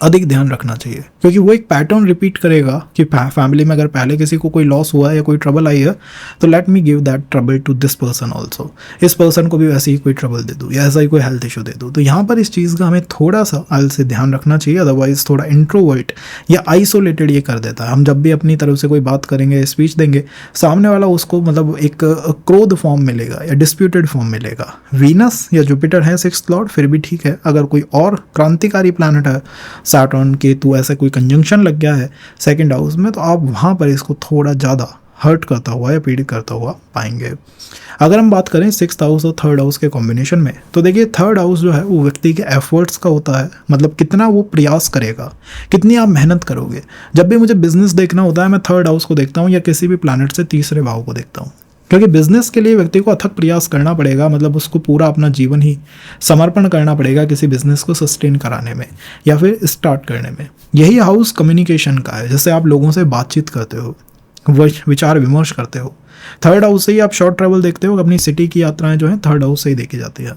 अधिक ध्यान रखना चाहिए, क्योंकि वो एक पैटर्न रिपीट करेगा कि फैमिली में अगर पहले किसी को कोई लॉस हुआ है या कोई ट्रबल आई है तो let me give that trouble to this person also, इस पर्सन को भी वैसे ही कोई ट्रबल दे दूँ या ऐसा ही कोई हेल्थ इशू दे दूँ। तो यहाँ पर इस चीज़ का हमें थोड़ा सा आल से ध्यान रखना चाहिए, अदरवाइज थोड़ा इंट्रोवर्ट या आइसोलेटेड ये कर देता है। हम जब भी अपनी तरफ से कोई बात करेंगे, स्पीच देंगे, सामने वाला उसको मतलब एक क्रोध फॉर्म मिलेगा या डिस्प्यूटेड फॉर्म मिलेगा। वीनस या जुपिटर है 6th लॉर्ड, फिर भी ठीक है। अगर कोई और क्रांतिकारी प्लैनेट है, सैटर्न केतु, ऐसा कोई कंजंक्शन लग गया है 2nd हाउस में, तो आप वहाँ पर इसको थोड़ा ज़्यादा हर्ट करता हुआ या पीड़ित करता हुआ पाएंगे। अगर हम बात करें 6th हाउस और 3rd हाउस के कॉम्बिनेशन में, तो देखिए 3rd हाउस जो है वो व्यक्ति के एफर्ट्स का होता है, मतलब कितना वो प्रयास करेगा, कितनी आप मेहनत करोगे। जब भी मुझे बिजनेस देखना होता है मैं 3rd हाउस को देखता हूँ या किसी भी प्लैनेट से 3रे भाव को देखता हूँ, क्योंकि बिजनेस के लिए व्यक्ति को अथक प्रयास करना पड़ेगा, मतलब उसको पूरा अपना जीवन ही समर्पण करना पड़ेगा किसी बिजनेस को सस्टेन कराने में या फिर स्टार्ट करने में। यही हाउस कम्युनिकेशन का है, जैसे आप लोगों से बातचीत करते हो, विचार विमर्श करते हो। 3rd हाउस से ही आप शॉर्ट ट्रैवल देखते हो, अपनी सिटी की यात्राएं जो हैं 3rd हाउस से ही देखी जाती है।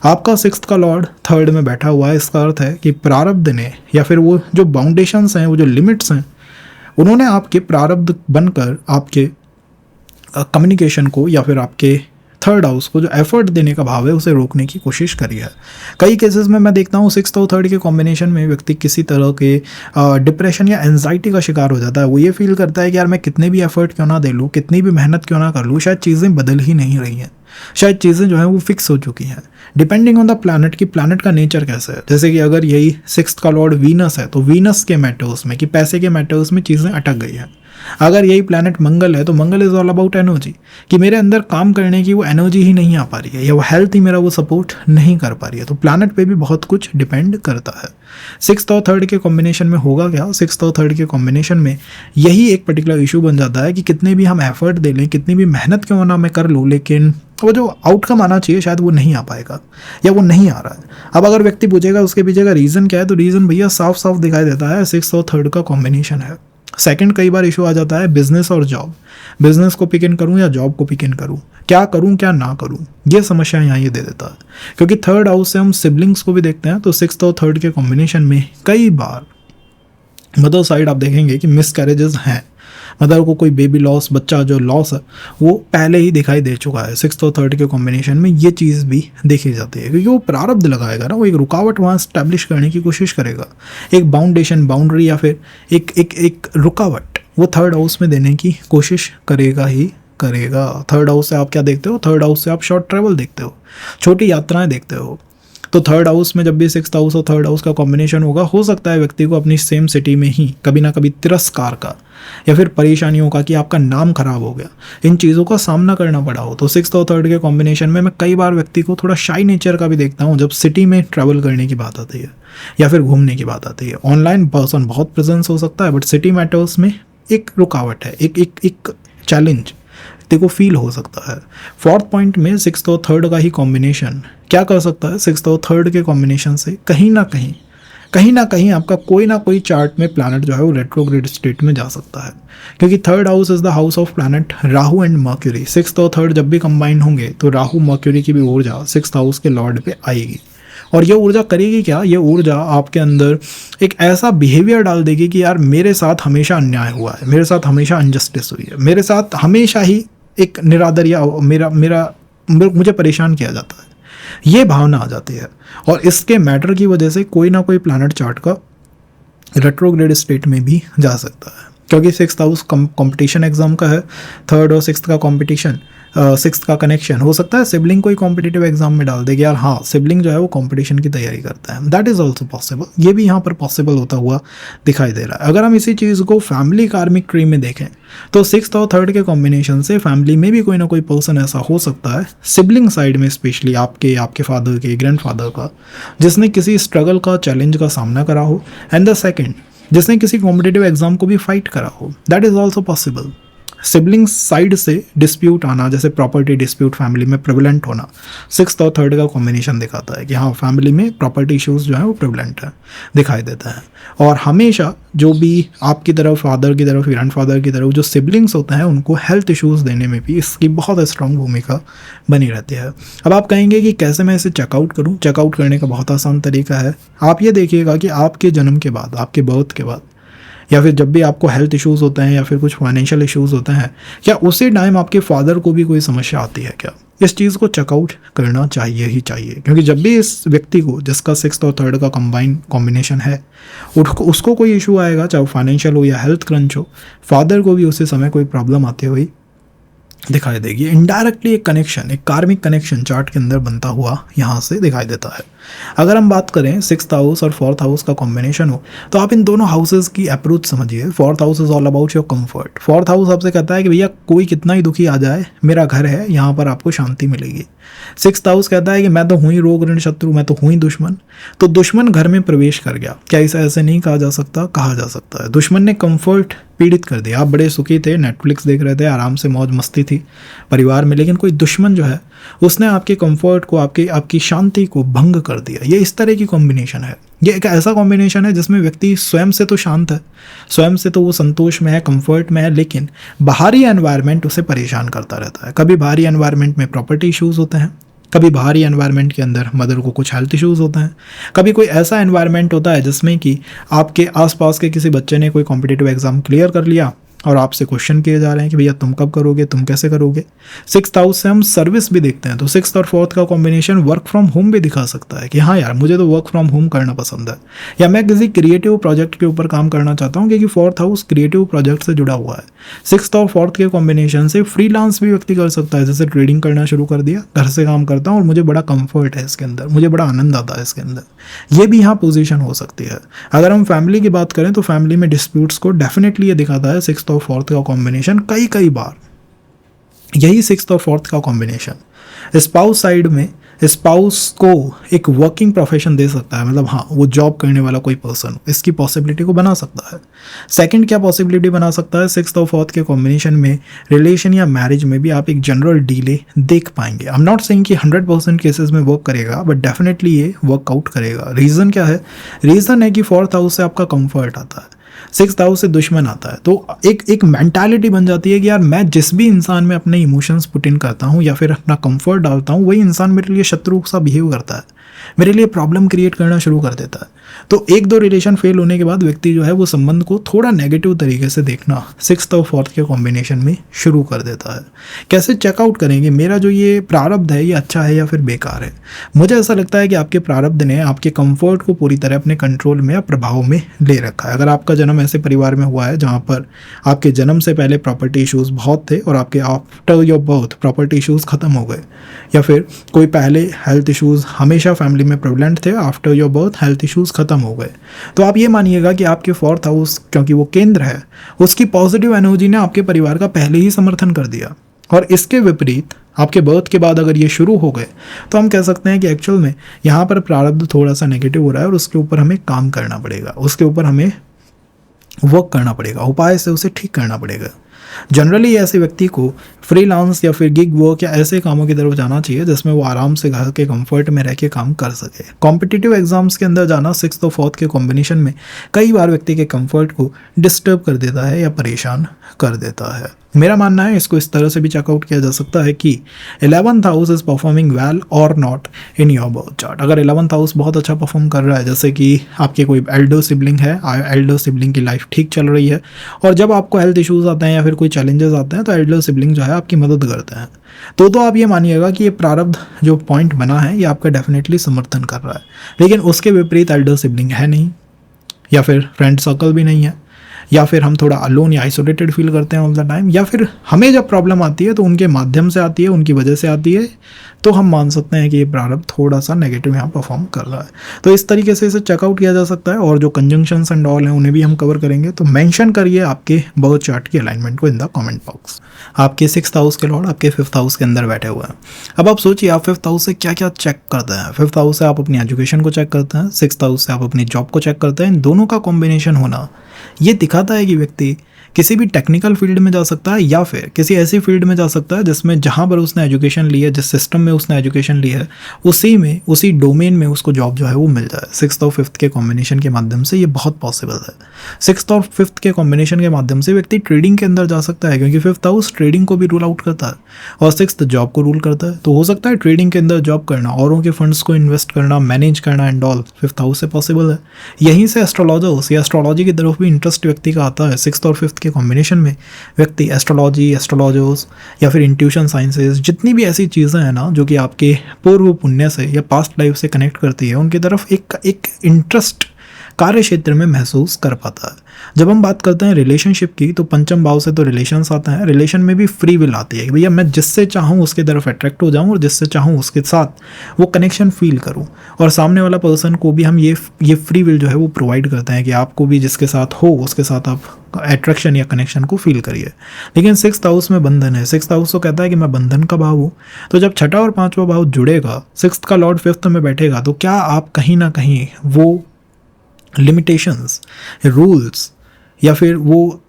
आपका 6th का लॉर्ड 3rd में बैठा हुआ है, इसका अर्थ है कि प्रारब्ध ने या फिर वो जो बाउंडेशंस हैं, वो जो लिमिट्स हैं, उन्होंने आपके प्रारब्ध बनकर आपके कम्युनिकेशन को या फिर आपके 3rd हाउस को जो एफर्ट देने का भाव है उसे रोकने की कोशिश करी है। कई केसेस में मैं देखता हूँ 6th और 3rd के कॉम्बिनेशन में व्यक्ति किसी तरह के डिप्रेशन या एंजाइटी का शिकार हो जाता है। वो ये फील करता है कि यार मैं कितने भी एफर्ट क्यों ना दे लूँ, कितनी भी मेहनत क्यों ना कर लूँ, शायद चीज़ें बदल ही नहीं रही हैं, शायद चीज़ें जो हैं वो फिक्स हो चुकी हैं। डिपेंडिंग ऑन द प्लैनेट की प्लैनेट का नेचर कैसा है, जैसे कि अगर यही 6th का लॉर्ड वीनस है तो वीनस के मैटर्स में कि पैसे के मैटर्स में चीज़ें अटक गई हैं। अगर यही प्लैनेट मंगल है तो मंगल इज ऑल अबाउट एनर्जी, कि मेरे अंदर काम करने की वो एनर्जी ही नहीं आ पा रही है या वो हेल्थ ही मेरा वो सपोर्ट नहीं कर पा रही है। तो प्लैनेट पे भी बहुत कुछ डिपेंड करता है। 6th और 3rd के कॉम्बिनेशन में होगा क्या, 6th और 3rd के कॉम्बिनेशन में यही एक पर्टिकुलर इशू बन जाता है कि कितने भी हम एफर्ट दे लें, कितनी भी मेहनत क्यों ना मैं कर लूँ, लेकिन वो जो आउटकम आना चाहिए शायद वो नहीं आ पाएगा या वो नहीं आ रहा है। अब अगर व्यक्ति पूछेगा उसके पीछे का रीज़न क्या है, तो रीज़न भैया साफ साफ दिखाई देता है 6th और 3rd का कॉम्बिनेशन है। 2nd कई बार इशू आ जाता है बिजनेस और जॉब, बिजनेस को पिक इन करूँ या जॉब को पिक इन करूँ, क्या करूँ क्या ना करूँ, ये समस्या यहाँ ये दे देता है। क्योंकि 3rd हाउस से हम सिबलिंग्स को भी देखते हैं, तो 6th और 3rd के कॉम्बिनेशन में कई बार मदर साइड आप देखेंगे कि मिसकैरेजेस हैं, मदर को कोई बेबी लॉस, बच्चा जो लॉस है वो पहले ही दिखाई दे चुका है। 6th और 3rd के कॉम्बिनेशन में ये चीज़ भी देखी जाती है, क्योंकि वो प्रारब्ध लगाएगा ना, वो एक रुकावट वहाँ स्टैब्लिश करने की कोशिश करेगा, एक बाउंडेशन, बाउंड्री या फिर एक रुकावट वो 3rd हाउस में देने की कोशिश करेगा ही करेगा। 3rd हाउस से आप क्या देखते हो, 3rd हाउस से आप शॉर्ट ट्रैवल देखते हो, छोटी यात्राएं देखते हो। तो 3rd हाउस में जब भी 6th हाउस और 3rd हाउस का कॉम्बिनेशन होगा, हो सकता है व्यक्ति को अपनी सेम सिटी में ही कभी ना कभी तिरस्कार का या फिर परेशानियों का कि आपका नाम खराब हो गया, इन चीज़ों का सामना करना पड़ा हो। तो 6th और 3rd के कॉम्बिनेशन में मैं कई बार व्यक्ति को थोड़ा शाई नेचर का भी देखता हूँ जब सिटी में ट्रैवल करने की बात आती है या फिर घूमने की बात आती है। ऑनलाइन पर्सन बहुत प्रेजेंस हो सकता है, बट सिटी मैटर्स में एक रुकावट है, एक चैलेंज को फील हो सकता है। 4th पॉइंट में 6th और 3rd का ही कॉम्बिनेशन क्या कर सकता है, 6th और 3rd के कॉम्बिनेशन से कहीं ना कहीं आपका कोई ना कोई चार्ट में प्लैनेट जो है वो रेट्रोग्रेड स्टेट में जा सकता है, क्योंकि 3rd house is the house of planet Rahu and mercury. 6th और 3rd जब भी कंबाइन होंगे तो राहु मर्क्यूरी की भी ऊर्जा 6th हाउस के लॉर्ड पे आएगी और ये ऊर्जा करेगी क्या, ये ऊर्जा आपके अंदर एक ऐसा बिहेवियर डाल देगी कि यार मेरे साथ हमेशा अन्याय हुआ है, मेरे साथ हमेशा अनजस्टिस हुई है, मेरे साथ हमेशा ही एक निरादर या मुझे परेशान किया जाता है, ये भावना आ जाती है। और इसके मैटर की वजह से कोई ना कोई प्लैनेट चार्ट का रेट्रोग्रेड स्टेट में भी जा सकता है, क्योंकि 6th हाउस कंपटीशन एग्जाम का है, 3rd और 6th का कंपटीशन, 6th का कनेक्शन हो सकता है सिबलिंग कोई कॉम्पिटिटिव एग्जाम में डाल देगी यार, हाँ सिबलिंग जो है वो कंपटीशन की तैयारी करता है, दैट इज़ ऑल्सो पॉसिबल, ये भी यहाँ पर पॉसिबल होता हुआ दिखाई दे रहा है। अगर हम इसी चीज़ को फैमिली कार्मिक ट्री में देखें तो 6th और 3rd के कॉम्बिनेशन से फैमिली में भी कोई ना कोई पर्सन ऐसा हो सकता है, सिबलिंग साइड में स्पेशली आपके फादर के ग्रैंडफादर का, जिसने किसी स्ट्रगल का चैलेंज का सामना करा हो, एंड द सेकेंड जिसने किसी कॉम्पिटिटिव एग्जाम को भी फाइट करा हो, that is also possible. Siblings side से डिस्प्यूट आना, जैसे प्रॉपर्टी डिस्प्यूट फैमिली में प्रेवलेंट होना, 6th और 3rd का कॉम्बिनेशन दिखाता है कि हाँ फैमिली में प्रॉपर्टी इश्यूज जो है वो प्रेवलेंट है, दिखाई देता है। और हमेशा जो भी आपकी तरफ फादर की तरफ ग्रैंडफादर की तरफ जो सिबलिंग्स होते हैं उनको हेल्थ इश्यूज़ देने में भी इसकी बहुत स्ट्रांग भूमिका बनी रहती है। अब आप कहेंगे कि कैसे मैं इसे चेकआउट करूं? चेकआउट करने का बहुत आसान तरीका है। आप ये देखिएगा कि आपके जन्म के बाद, आपके बर्थ के बाद, या फिर जब भी आपको हेल्थ इश्यूज़ होते हैं या फिर कुछ फाइनेंशियल इश्यूज़ होते हैं, क्या उसी टाइम आपके फादर को भी कोई समस्या आती है क्या? इस चीज़ को चेकआउट करना चाहिए ही चाहिए, क्योंकि जब भी इस व्यक्ति को जिसका 6th और 3rd का कॉम्बिनेशन है उसको कोई इशू आएगा, चाहे फाइनेंशियल हो या हेल्थ क्रंच हो, फादर को भी उसी समय कोई प्रॉब्लम आती हुई दिखाई देगी। इनडायरेक्टली एक कनेक्शन, एक कार्मिक कनेक्शन चार्ट के अंदर बनता हुआ यहाँ से दिखाई देता है। अगर हम बात करें 6th हाउस और 4th हाउस का कॉम्बिनेशन हो तो आप इन दोनों हाउसेस की अप्रोच समझिए। 4th house is all about your comfort. 4th house आपसे कहता है कि भैया कोई कितना ही दुखी आ जाए, मेरा घर है, यहाँ पर आपको शांति मिलेगी। 6th हाउस कहता है कि मैं तो हुई रोग ऋण शत्रु, मैं तो हुई दुश्मन। तो दुश्मन घर में प्रवेश कर गया, क्या इसे ऐसे नहीं कहा जा सकता? कहा जा सकता है। दुश्मन ने कंफर्ट पीड़ित कर दिया। आप बड़े सुखी थे, नेटफ्लिक्स देख रहे थे, आराम से मौज मस्ती थी परिवार में, लेकिन कोई दुश्मन जो है उसने आपके कंफर्ट को, आपकी शांति को भंग कर दिया। ये इस तरह की कॉम्बिनेशन है। ये एक ऐसा कॉम्बिनेशन है जिसमें व्यक्ति स्वयं से तो शांत है, स्वयं से तो वो संतोष में है, कंफर्ट में है, लेकिन बाहरी एनवायरनमेंट उसे परेशान करता रहता है। कभी बाहरी एनवायरनमेंट में प्रॉपर्टी इश्यूज होते हैं, कभी बाहरी एनवायरनमेंट के अंदर मदर को कुछ हेल्थ इश्यूज होते हैं, कभी कोई ऐसा एनवायरनमेंट होता है जिसमें कि आपके आसपास के किसी बच्चे ने कोई कॉम्पिटिटिव एग्जाम क्लियर कर लिया और आपसे क्वेश्चन किए जा रहे हैं कि भैया तुम कब करोगे, तुम कैसे करोगे। 6th हाउस से हम सर्विस भी देखते हैं, तो 6th और 4th का कॉम्बिनेशन वर्क फ्रॉम होम भी दिखा सकता है कि हाँ यार मुझे तो वर्क फ्रॉम होम करना पसंद है, या मैं किसी क्रिएटिव प्रोजेक्ट के ऊपर काम करना चाहता हूँ, क्योंकि 4th हाउस क्रिएटिव प्रोजेक्ट से जुड़ा हुआ है। 6th और 4th के कॉम्बिनेशन से फ्रीलांस भी व्यक्ति कर सकता है, जैसे ट्रेडिंग करना शुरू कर दिया, घर से काम करता हूँ और मुझे बड़ा कंफर्ट है इसके अंदर, मुझे बड़ा आनंद आता है इसके अंदर। ये भी यहाँ पोजीशन हो सकती है। अगर हम फैमिली की बात करें तो फैमिली में डिस्प्यूट्स को डेफिनेटली ये दिखाता है 6th और 4th का कॉम्बिनेशन। कई बार यही 6th और 4th का कॉम्बिनेशन स्पाउस साइड में स्पाउस को एक वर्किंग प्रोफेशन दे सकता है, मतलब हाँ वो जॉब करने वाला कोई पर्सन, इसकी पॉसिबिलिटी को बना सकता है। सेकंड क्या पॉसिबिलिटी बना सकता है? 6th और 4th के कॉम्बिनेशन में रिलेशन या मैरिज में भी आप एक जनरल डिले देख पाएंगे। आई एम नॉट सेइंग कि 100% केसेस में वर्क करेगा, बट डेफिनेटली ये वर्कआउट करेगा। रीज़न क्या है? रीज़न है कि 4th हाउस से आपका कंफर्ट आता है, 6th हाउस से दुश्मन आता है। तो एक मेंटालिटी बन जाती है कि यार मैं जिस भी इंसान में अपने इमोशंस पुट इन करता हूँ या फिर अपना कंफर्ट डालता हूँ, वही इंसान मेरे लिए शत्रु सा बिहेव करता है, मेरे लिए प्रॉब्लम क्रिएट करना शुरू कर देता है। तो 1-2 रिलेशन फेल होने के बाद व्यक्ति जो है वो संबंध को थोड़ा नेगेटिव तरीके से देखना 6th और 4th के कॉम्बिनेशन में शुरू कर देता है। कैसे चेकआउट करेंगे मेरा जो ये प्रारब्ध है ये अच्छा है या फिर बेकार है? मुझे ऐसा लगता है कि आपके प्रारब्ध ने आपके कंफर्ट को पूरी तरह अपने कंट्रोल में या प्रभाव में ले रखा है। अगर आपका जन्म ऐसे परिवार में हुआ है जहाँ पर आपके जन्म से पहले प्रॉपर्टी इशूज़ बहुत थे और आपके after your birth property issues ख़त्म हो गए, या फिर कोई पहले हेल्थ इशूज़ हमेशा फैमिली में प्रेवलेंट थे, after your birth health issues ख़त्म हो गए, तो आप ये मानिएगा कि आपके 4th हाउस, क्योंकि वो केंद्र है, उसकी पॉजिटिव एनर्जी ने आपके परिवार का पहले ही समर्थन कर दिया। और इसके विपरीत आपके बर्थ के बाद अगर ये शुरू हो गए तो हम कह सकते हैं कि एक्चुअल में यहाँ पर प्रारब्ध थोड़ा सा नेगेटिव हो रहा है और उसके ऊपर हमें काम करना पड़ेगा, उसके ऊपर हमें वर्क करना पड़ेगा, उपाय से उसे ठीक करना पड़ेगा। जनरली ऐसे व्यक्ति को फ्रीलांस या फिर गिग वर्क या ऐसे कामों की तरफ जाना चाहिए जिसमें वो आराम से घर के कंफर्ट में रह के काम कर सके। कॉम्पिटिटिव एग्जाम्स के अंदर जाना 6th और 4th के कॉम्बिनेशन में कई बार व्यक्ति के कंफर्ट को डिस्टर्ब कर देता है या परेशान कर देता है। मेरा मानना है इसको इस तरह से भी चेकआउट किया जा सकता है कि 11th house is performing well और not in your birth chart. अगर 11th हाउस बहुत अच्छा परफॉर्म कर रहा है, जैसे कि आपके कोई एल्डर सिबलिंग है, एल्डर सिबलिंग की लाइफ ठीक चल रही है, और जब आपको हेल्थ इश्यूज आते हैं या फिर कोई चैलेंजेस आते हैं तो एल्डर सिबलिंग जो है आपकी मदद करते हैं, तो आप ये मानिएगा कि ये प्रारब्ध जो पॉइंट बना है ये आपका डेफिनेटली समर्थन कर रहा है। लेकिन उसके विपरीत एल्डर सिबलिंग है नहीं, या फिर फ्रेंड सर्कल भी नहीं है, या फिर हम थोड़ा अलोन या आइसोलेटेड फील करते हैं ऑल द टाइम, या फिर हमें जब प्रॉब्लम आती है तो उनके माध्यम से आती है, उनकी वजह से आती है, तो हम मान सकते हैं कि ये प्रारब्ध थोड़ा सा नेगेटिव यहाँ परफॉर्म कर रहा है। तो इस तरीके से इसे चेकआउट किया जा सकता है। और जो कंजंक्शंस एंड ऑल हैं उन्हें भी हम कवर करेंगे। तो मेंशन करिए आपके बर्थ चार्ट की अलाइनमेंट को इन द कमेंट बॉक्स। आपके 6th हाउस के लॉर्ड आपके 5th हाउस के अंदर बैठे हुए हैं। अब आप सोचिए आप 5th हाउस से क्या क्या चेक करते हैं। 5th हाउस से आप अपनी एजुकेशन को चेक करते हैं, 6th हाउस से आप अपनी जॉब को चेक करते हैं। इन दोनों का कॉम्बिनेशन होना ये दिखाता है कि व्यक्ति किसी भी टेक्निकल फील्ड में जा सकता है या फिर किसी ऐसी फील्ड में जा सकता है जिसमें जहाँ पर उसने एजुकेशन ली है, जिस सिस्टम में उसने एजुकेशन ली है, उसी डोमेन में उसको जॉब जो है वो मिल जाए। 6th और 5th के कॉम्बिनेशन के माध्यम से ये बहुत पॉसिबल है। 6th और 5th के कॉम्बिनेशन के माध्यम से व्यक्ति ट्रेडिंग के अंदर जा सकता है, क्योंकि 5th हाउस ट्रेडिंग को भी रूल आउट करता है और 6th जॉब को रूल करता है। तो हो सकता है ट्रेडिंग के अंदर जॉब करना, औरों के फंड्स को इन्वेस्ट करना, मैनेज करना एंड ऑल 5th हाउस से पॉसिबल है। यहीं से एस्ट्रोलॉजर्स या एस्ट्रोलॉजी की तरफ भी इंटरेस्ट व्यक्ति का आता है। 6th और 5th के कॉम्बिनेशन में व्यक्ति एस्ट्रोलॉजी, एस्ट्रोलॉजर्स या फिर इंट्यूशन साइंसेज, जितनी भी ऐसी चीज़ें हैं ना जो कि आपके पूर्व पुण्य से या पास्ट लाइफ से कनेक्ट करती है, उनकी तरफ एक इंटरेस्ट कार्य क्षेत्र में महसूस कर पाता है। जब हम बात करते हैं रिलेशनशिप की, तो पंचम भाव से तो रिलेशंस आता है। रिलेशन में भी फ्री विल आती है कि भैया मैं जिससे चाहूँ उसकी तरफ अट्रैक्ट हो जाऊँ और जिससे चाहूँ उसके साथ वो कनेक्शन फील करूँ, और सामने वाला पर्सन को भी हम ये फ्री विल जो है वो प्रोवाइड करते हैं कि आपको भी जिसके साथ हो उसके साथ आप अट्रैक्शन या कनेक्शन को फील करिए। लेकिन 6th हाउस में बंधन है। 6th हाउस तो कहता है कि मैं बंधन का भाव हूँ। तो जब छठा और 5वां भाव जुड़ेगा, 6th का लॉर्ड 5th में बैठेगा, तो क्या आप कहीं ना कहीं वो लिमिटेशंस, रूल्स, या फिर वो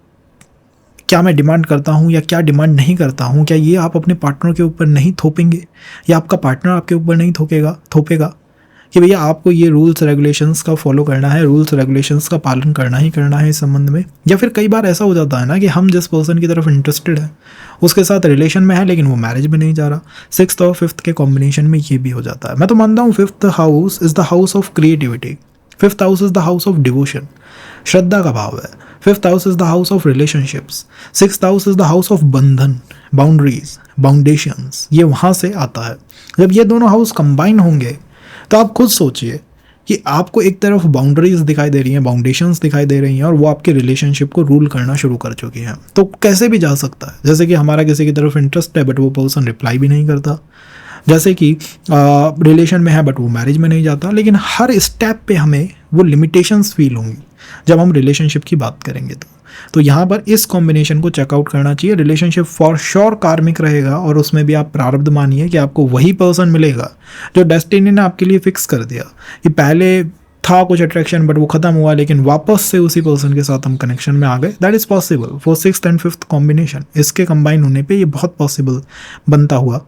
क्या मैं डिमांड करता हूँ या क्या डिमांड नहीं करता हूँ, क्या ये आप अपने पार्टनर के ऊपर नहीं थोपेंगे, या आपका पार्टनर आपके ऊपर नहीं थोपेगा कि भैया आपको ये रूल्स रेगुलेशंस का फॉलो करना है, रूल्स रेगुलेशंस का पालन करना ही करना है इस संबंध में। या फिर कई बार ऐसा हो जाता है ना कि हम जिस पर्सन की तरफ इंटरेस्टेड है उसके साथ रिलेशन में है लेकिन वो मैरिज में नहीं जा रहा। 6th और 5th के कॉम्बिनेशन में ये भी हो जाता है। मैं तो मानता हूँ 5th house is the house of creativity, 5th house is the house of devotion, श्रद्धा का भाव है। 5th house is the house of relationships, 6th house is the house of बंधन, बाउंड्रीज, बाउंडेशंस, ये वहाँ से आता है। जब ये दोनों हाउस कंबाइन होंगे तो आप खुद सोचिए कि आपको एक तरफ बाउंड्रीज दिखाई दे रही हैं, बाउंडेशंस दिखाई दे रही हैं, और वो आपके रिलेशनशिप को रूल करना शुरू कर चुकी हैं। तो कैसे भी जा सकता है, जैसे कि हमारा किसी की तरफ इंटरेस्ट है बट वो पर्सन रिप्लाई भी नहीं करता, जैसे कि रिलेशन में है बट वो मैरिज में नहीं जाता। लेकिन हर स्टेप पे हमें वो लिमिटेशंस फील होंगी जब हम रिलेशनशिप की बात करेंगे। तो यहाँ पर इस कॉम्बिनेशन को चेकआउट करना चाहिए। रिलेशनशिप फॉर श्योर कार्मिक रहेगा, और उसमें भी आप प्रारब्ध मानिए कि आपको वही पर्सन मिलेगा जो डेस्टिनी ने आपके लिए फिक्स कर दिया कि पहले था कुछ अट्रैक्शन बट वो खत्म हुआ, लेकिन वापस से उसी पर्सन के साथ हम कनेक्शन में आ गए। That is possible for 6th and 5th combination. इसके कंबाइन होने पे ये बहुत पॉसिबल बनता हुआ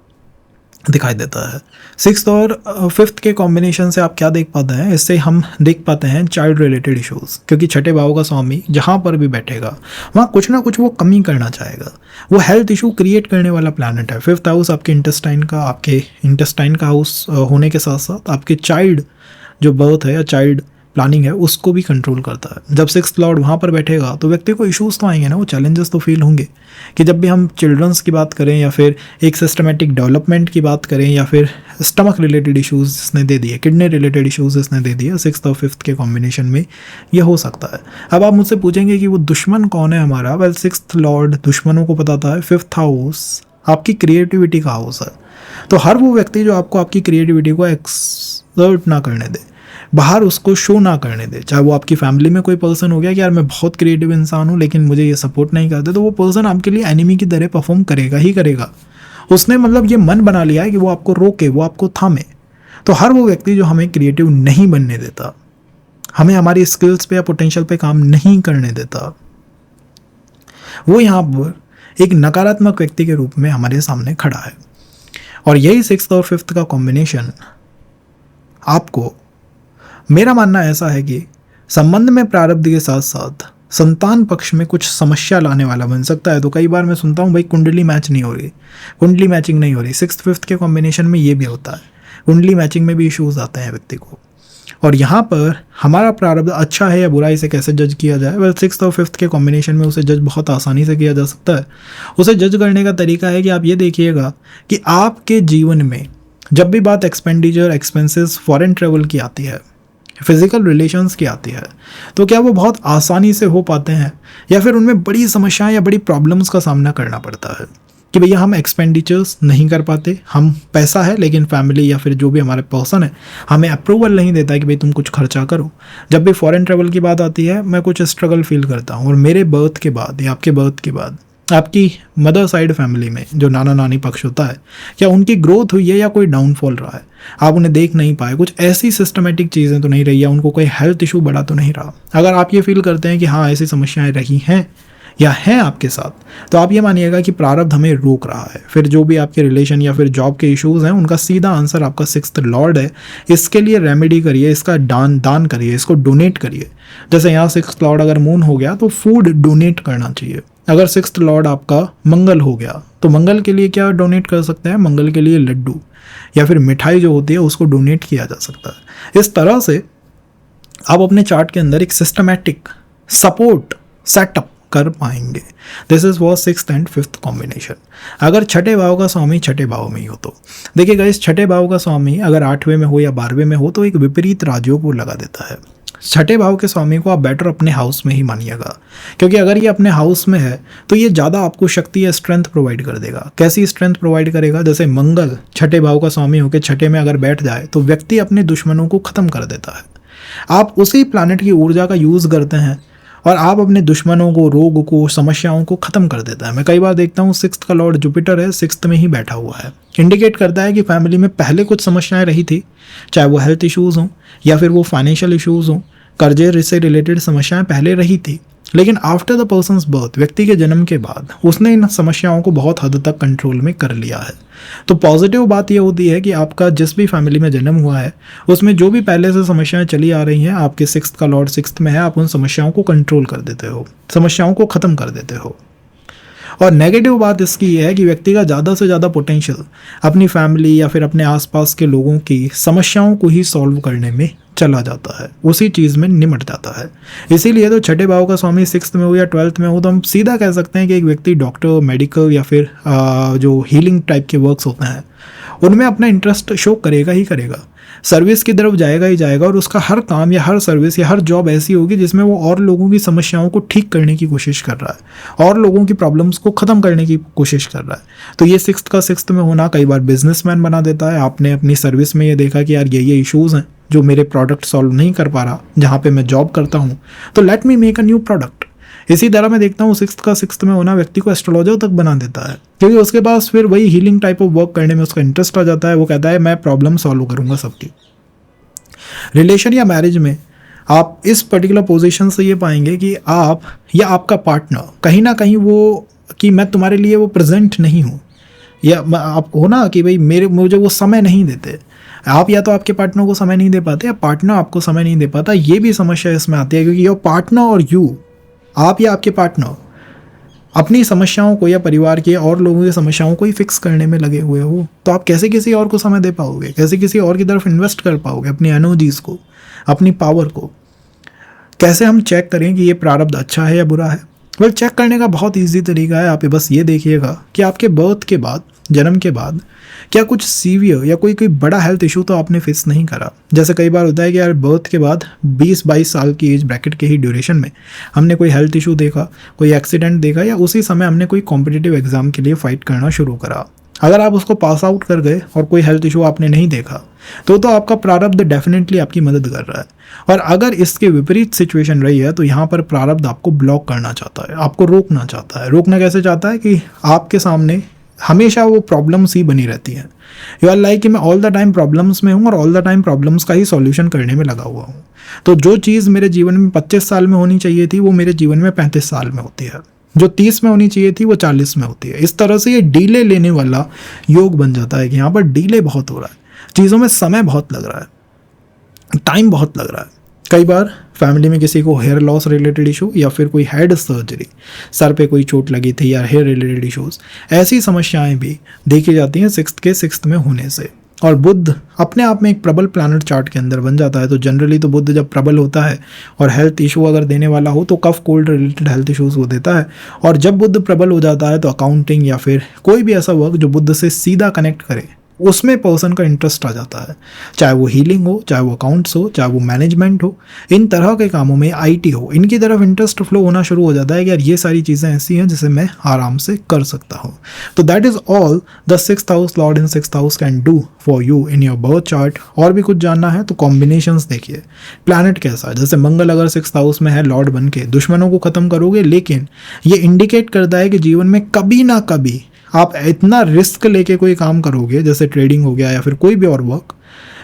दिखाई देता है। 6th और 5th के कॉम्बिनेशन से आप क्या देख पाते हैं, इससे हम देख पाते हैं चाइल्ड रिलेटेड इश्यूज, क्योंकि छठे भाव का स्वामी जहाँ पर भी बैठेगा वहाँ कुछ ना कुछ वो कमी करना चाहेगा। वो हेल्थ इशू क्रिएट करने वाला प्लैनेट है। 5th हाउस आपके इंटेस्टाइन का हाउस होने के साथ साथ आपके चाइल्ड जो बर्थ है या चाइल्ड प्लानिंग है उसको भी कंट्रोल करता है। जब 6th लॉर्ड वहाँ पर बैठेगा तो व्यक्ति को इश्यूज तो आएंगे ना, वो चैलेंजेस तो फील होंगे कि जब भी हम चिल्ड्रंस की बात करें या फिर एक सिस्टमेटिक डेवलपमेंट की बात करें या फिर स्टमक रिलेटेड इश्यूज इसने दे दिए, किडनी रिलेटेड इश्यूज इसने दे दिए, 6th और 5th के कॉम्बिनेशन में ये हो सकता है। अब आप मुझसे पूछेंगे कि वो दुश्मन कौन है हमारा। वेल 6th लॉर्ड दुश्मनों को बताता है। 5th हाउस आपकी क्रिएटिविटी का हाउस है। तो हर वो व्यक्ति जो आपको आपकी क्रिएटिविटी को एक्सर्ट ना करने दे, बाहर उसको शो ना करने दे, चाहे वो आपकी फैमिली में कोई पर्सन हो गया कि यार मैं बहुत क्रिएटिव इंसान हूँ लेकिन मुझे ये सपोर्ट नहीं करते, तो वो पर्सन आपके लिए एनिमी की तरह परफॉर्म करेगा ही करेगा। उसने मतलब ये मन बना लिया है कि वो आपको रोके, वो आपको थामे। तो हर वो व्यक्ति जो हमें क्रिएटिव नहीं बनने देता, हमें हमारी स्किल्स पे या पोटेंशियल पे काम नहीं करने देता, वो यहाँ पर एक नकारात्मक व्यक्ति के रूप में हमारे सामने खड़ा है। और यही 6th और 5th का कॉम्बिनेशन आपको, मेरा मानना ऐसा है कि संबंध में प्रारब्ध के साथ साथ संतान पक्ष में कुछ समस्या लाने वाला बन सकता है। तो कई बार मैं सुनता हूँ भाई कुंडली मैच नहीं हो रही, कुंडली मैचिंग नहीं हो रही। 6th 5th के कॉम्बिनेशन में ये भी होता है, कुंडली मैचिंग में भी इश्यूज आते हैं व्यक्ति को। और यहाँ पर हमारा प्रारब्ध अच्छा है या बुरा, इसे कैसे जज किया जाए? वेल 6th और 5th के कॉम्बिनेशन में उसे जज बहुत आसानी से किया जा सकता है। उसे जज करने का तरीका है कि आप ये देखिएगा कि आपके जीवन में जब भी बात एक्सपेंडिचर, एक्सपेंसेस, फॉरेन ट्रेवल की आती है, फिजिकल रिलेशंस की आती है, तो क्या वो बहुत आसानी से हो पाते हैं या फिर उनमें बड़ी समस्याएं या बड़ी प्रॉब्लम्स का सामना करना पड़ता है कि भैया हम एक्सपेंडिचर्स नहीं कर पाते, हम पैसा है लेकिन फैमिली या फिर जो भी हमारे पर्सन है हमें अप्रूवल नहीं देता है कि भाई तुम कुछ खर्चा करो। जब भी फॉरेन ट्रेवल की बात आती है मैं कुछ स्ट्रगल फील करता हूँ। और मेरे बर्थ के बाद या आपके बर्थ के बाद आपकी मदर साइड फैमिली में जो नाना नानी पक्ष होता है, क्या उनकी ग्रोथ हुई है या कोई डाउनफॉल रहा है? आप उन्हें देख नहीं पाए, कुछ ऐसी सिस्टमेटिक चीज़ें तो नहीं रही या उनको कोई हेल्थ इशू बड़ा तो नहीं रहा? अगर आप ये फील करते हैं कि हाँ ऐसी समस्याएं रही हैं या हैं आपके साथ, तो आप ये मानिएगा कि प्रारब्ध हमें रोक रहा है। फिर जो भी आपके रिलेशन या फिर जॉब के इश्यूज हैं उनका सीधा आंसर आपका 6th लॉर्ड है। इसके लिए रेमेडी करिए, इसका दान करिए, इसको डोनेट करिए। जैसे यहाँ 6th लॉर्ड अगर मून हो गया तो फूड डोनेट करना चाहिए। अगर 6th लॉर्ड आपका मंगल हो गया तो मंगल के लिए क्या डोनेट कर सकते हैं? मंगल के लिए लड्डू या फिर मिठाई जो होती है उसको डोनेट किया जा सकता है। इस तरह से आप अपने चार्ट के अंदर एक सिस्टमैटिक सपोर्ट सेटअप कर पाएंगे। This is was 6th and 5th combination. अगर छठे भाव का स्वामी छठे भाव में ही हो तो देखिएगा, इस छठे भाव का स्वामी अगर 8वें में हो या 12वें में हो तो एक विपरीत राजयोग को लगा देता है। छठे भाव के स्वामी को आप बेटर अपने हाउस में ही मानिएगा, क्योंकि अगर ये अपने हाउस में है तो ये ज़्यादा आपको शक्ति या स्ट्रेंथ प्रोवाइड कर देगा। कैसी स्ट्रेंथ प्रोवाइड करेगा? जैसे मंगल छठे भाव का स्वामी होकर छठे में अगर बैठ जाए तो व्यक्ति अपने दुश्मनों को ख़त्म कर देता है। आप उसी प्लैनेट की ऊर्जा का यूज़ करते हैं और आप अपने दुश्मनों को, रोग को, समस्याओं को ख़त्म कर देता है। मैं कई बार देखता हूँ 6th का लॉर्ड जुपिटर है, 6th में ही बैठा हुआ है। इंडिकेट करता है कि फैमिली में पहले कुछ समस्याएं रही थी, चाहे वो हेल्थ इश्यूज़ हों या फिर वो फाइनेंशियल इश्यूज़ हों, कर्जे से रिलेटेड समस्याएं पहले रही थी, लेकिन आफ्टर द पर्सन्स बर्थ, व्यक्ति के जन्म के बाद उसने इन समस्याओं को बहुत हद तक कंट्रोल में कर लिया है। तो पॉजिटिव बात यह होती है कि आपका जिस भी फैमिली में जन्म हुआ है उसमें जो भी पहले से समस्याएं चली आ रही हैं, आपके 6th का लॉर्ड 6th में है, आप उन समस्याओं को कंट्रोल कर देते हो, समस्याओं को ख़त्म कर देते हो। और नेगेटिव बात इसकी ये है कि व्यक्ति का ज़्यादा से ज़्यादा पोटेंशियल अपनी फैमिली या फिर अपने आसपास के लोगों की समस्याओं को ही सॉल्व करने में चला जाता है, उसी चीज़ में निमट जाता है। इसीलिए तो छठे भाव का स्वामी 6th में हो या 12th में हो तो हम सीधा कह सकते हैं कि एक व्यक्ति डॉक्टर, मेडिकल या फिर जो हीलिंग टाइप के वर्क्स होते हैं उनमें अपना इंटरेस्ट शो करेगा ही करेगा, सर्विस की तरफ जाएगा ही जाएगा। और उसका हर काम या हर सर्विस या हर जॉब ऐसी होगी जिसमें वो और लोगों की समस्याओं को ठीक करने की कोशिश कर रहा है और लोगों की प्रॉब्लम्स को ख़त्म करने की कोशिश कर रहा है। तो ये 6th का 6th में होना कई बार बिजनेसमैन बना देता है। आपने अपनी सर्विस में ये देखा कि यार ये इश्यूज़ हैं जो मेरे प्रोडक्ट सॉल्व नहीं कर पा रहा जहाँ पे मैं जॉब करता हूँ, तो let me make a new product. इसी तरह मैं देखता हूँ 6th का 6th में होना व्यक्ति को एस्ट्रोलॉजर तक बना देता है, क्योंकि उसके पास फिर वही हीलिंग टाइप ऑफ वर्क करने में उसका इंटरेस्ट आ जाता है। वो कहता है मैं प्रॉब्लम सॉल्व करूँगा सबकी। रिलेशन या मैरिज में आप इस पर्टिकुलर पोजीशन से ये पाएंगे कि आप या आपका पार्टनर कहीं ना कहीं वो कि मैं तुम्हारे लिए वो प्रेजेंट नहीं हूँ, या आप हो ना कि भाई मुझे वो समय नहीं देते। आप या तो आपके पार्टनर को समय नहीं दे पाते या पार्टनर आपको समय नहीं दे पाता। ये भी समस्या इसमें आती है क्योंकि योर पार्टनर और यू, आप या आपके पार्टनर अपनी समस्याओं को या परिवार के और लोगों की समस्याओं को ही फिक्स करने में लगे हुए हो, तो आप कैसे किसी और को समय दे पाओगे? कैसे किसी और की तरफ इन्वेस्ट कर पाओगे अपनी एनर्जीज को, अपनी पावर को? कैसे हम चेक करें कि ये प्रारब्ध अच्छा है या बुरा है? वेल, चेक करने का बहुत ईजी तरीका है। आप बस ये देखिएगा कि आपके बर्थ के बाद, जन्म के बाद क्या कुछ सीवियर या कोई बड़ा हेल्थ इशू तो आपने फेस नहीं करा। जैसे कई बार होता है कि यार बर्थ के बाद 20-22 साल की एज ब्रैकेट के ही ड्यूरेशन में हमने कोई हेल्थ इशू देखा, कोई एक्सीडेंट देखा, या उसी समय हमने कोई कॉम्पिटिटिव एग्जाम के लिए फाइट करना शुरू करा। अगर आप उसको पास आउट कर गए और कोई हेल्थ इशू आपने नहीं देखा तो आपका प्रारब्ध डेफिनेटली आपकी मदद कर रहा है। और अगर इसके विपरीत सिचुएशन रही है तो यहाँ पर प्रारब्ध आपको ब्लॉक करना चाहता है, आपको रोकना चाहता है। रोकना कैसे चाहता है कि आपके सामने हमेशा वो प्रॉब्लम्स ही बनी रहती हैं। यू आर लाइक कि मैं ऑल द टाइम प्रॉब्लम्स में हूँ और ऑल द टाइम प्रॉब्लम्स का ही सॉल्यूशन करने में लगा हुआ हूँ। तो जो चीज़ मेरे जीवन में 25 साल में होनी चाहिए थी वो मेरे जीवन में 35 साल में होती है, जो 30 में होनी चाहिए थी वो 40 में होती है। इस तरह से ये डीले लेने वाला योग बन जाता है कि यहाँ पर डीले बहुत हो रहा है, चीज़ों में समय बहुत लग रहा है, टाइम बहुत लग रहा है। कई बार फैमिली में किसी को हेयर लॉस रिलेटेड इशू या फिर कोई हेड सर्जरी, सर पे कोई चोट लगी थी या हेयर रिलेटेड इशूज़, ऐसी समस्याएं भी देखी जाती हैं सिक्स्थ के सिक्स्थ में होने से। और बुध अपने आप में एक प्रबल प्लैनेट चार्ट के अंदर बन जाता है। तो जनरली तो बुध जब प्रबल होता है और हेल्थ इशू अगर देने वाला हो तो cough cold related health issues वो देता है। और जब बुध प्रबल हो जाता है तो अकाउंटिंग या फिर कोई भी ऐसा वर्क जो बुध से सीधा कनेक्ट करे उसमें पर्सन का इंटरेस्ट आ जाता है, चाहे वो हीलिंग हो, चाहे वो अकाउंट्स हो, चाहे वो मैनेजमेंट हो, इन तरह के कामों में आईटी हो, इनकी तरफ इंटरेस्ट फ्लो होना शुरू हो जाता है कि यार ये सारी चीज़ें ऐसी हैं जिसे मैं आराम से कर सकता हूँ। तो that is all the sixth house Lord in sixth house can do for you in your birth chart. और भी कुछ जानना है तो कॉम्बिनेशंस देखिए, प्लैनेट कैसा है। जैसे मंगल अगर सिक्स्थ हाउस में है लॉर्ड बन के, दुश्मनों को ख़त्म करोगे, लेकिन ये इंडिकेट करता है कि जीवन में कभी ना कभी आप इतना रिस्क लेके कोई काम करोगे, जैसे ट्रेडिंग हो गया या फिर कोई भी और वर्क,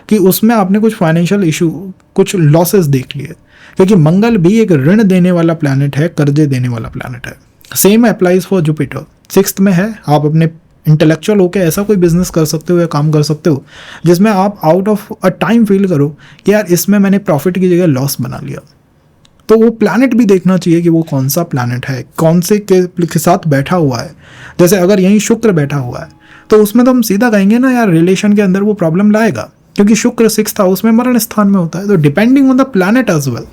कि उसमें आपने कुछ फाइनेंशियल इशू, कुछ लॉसेस देख लिए, क्योंकि मंगल भी एक ऋण देने वाला प्लैनेट है, कर्जे देने वाला प्लैनेट है। Same applies for Jupiter, sixth में है। आप अपने इंटेलेक्चुअल होकर ऐसा कोई बिजनेस कर सकते हो या काम कर सकते हो जिसमें आप out of a time feel करो कि यार इसमें मैंने प्रॉफिट की जगह लॉस बना लिया। तो वो प्लैनेट भी देखना चाहिए कि वो कौन सा प्लैनेट है, कौन से के साथ बैठा हुआ है। जैसे अगर यहीं शुक्र बैठा हुआ है तो उसमें तो हम सीधा कहेंगे ना यार रिलेशन के अंदर वो प्रॉब्लम लाएगा, क्योंकि शुक्र सिक्स्थ हाउस में मरण स्थान में होता है। तो depending on the planet as well,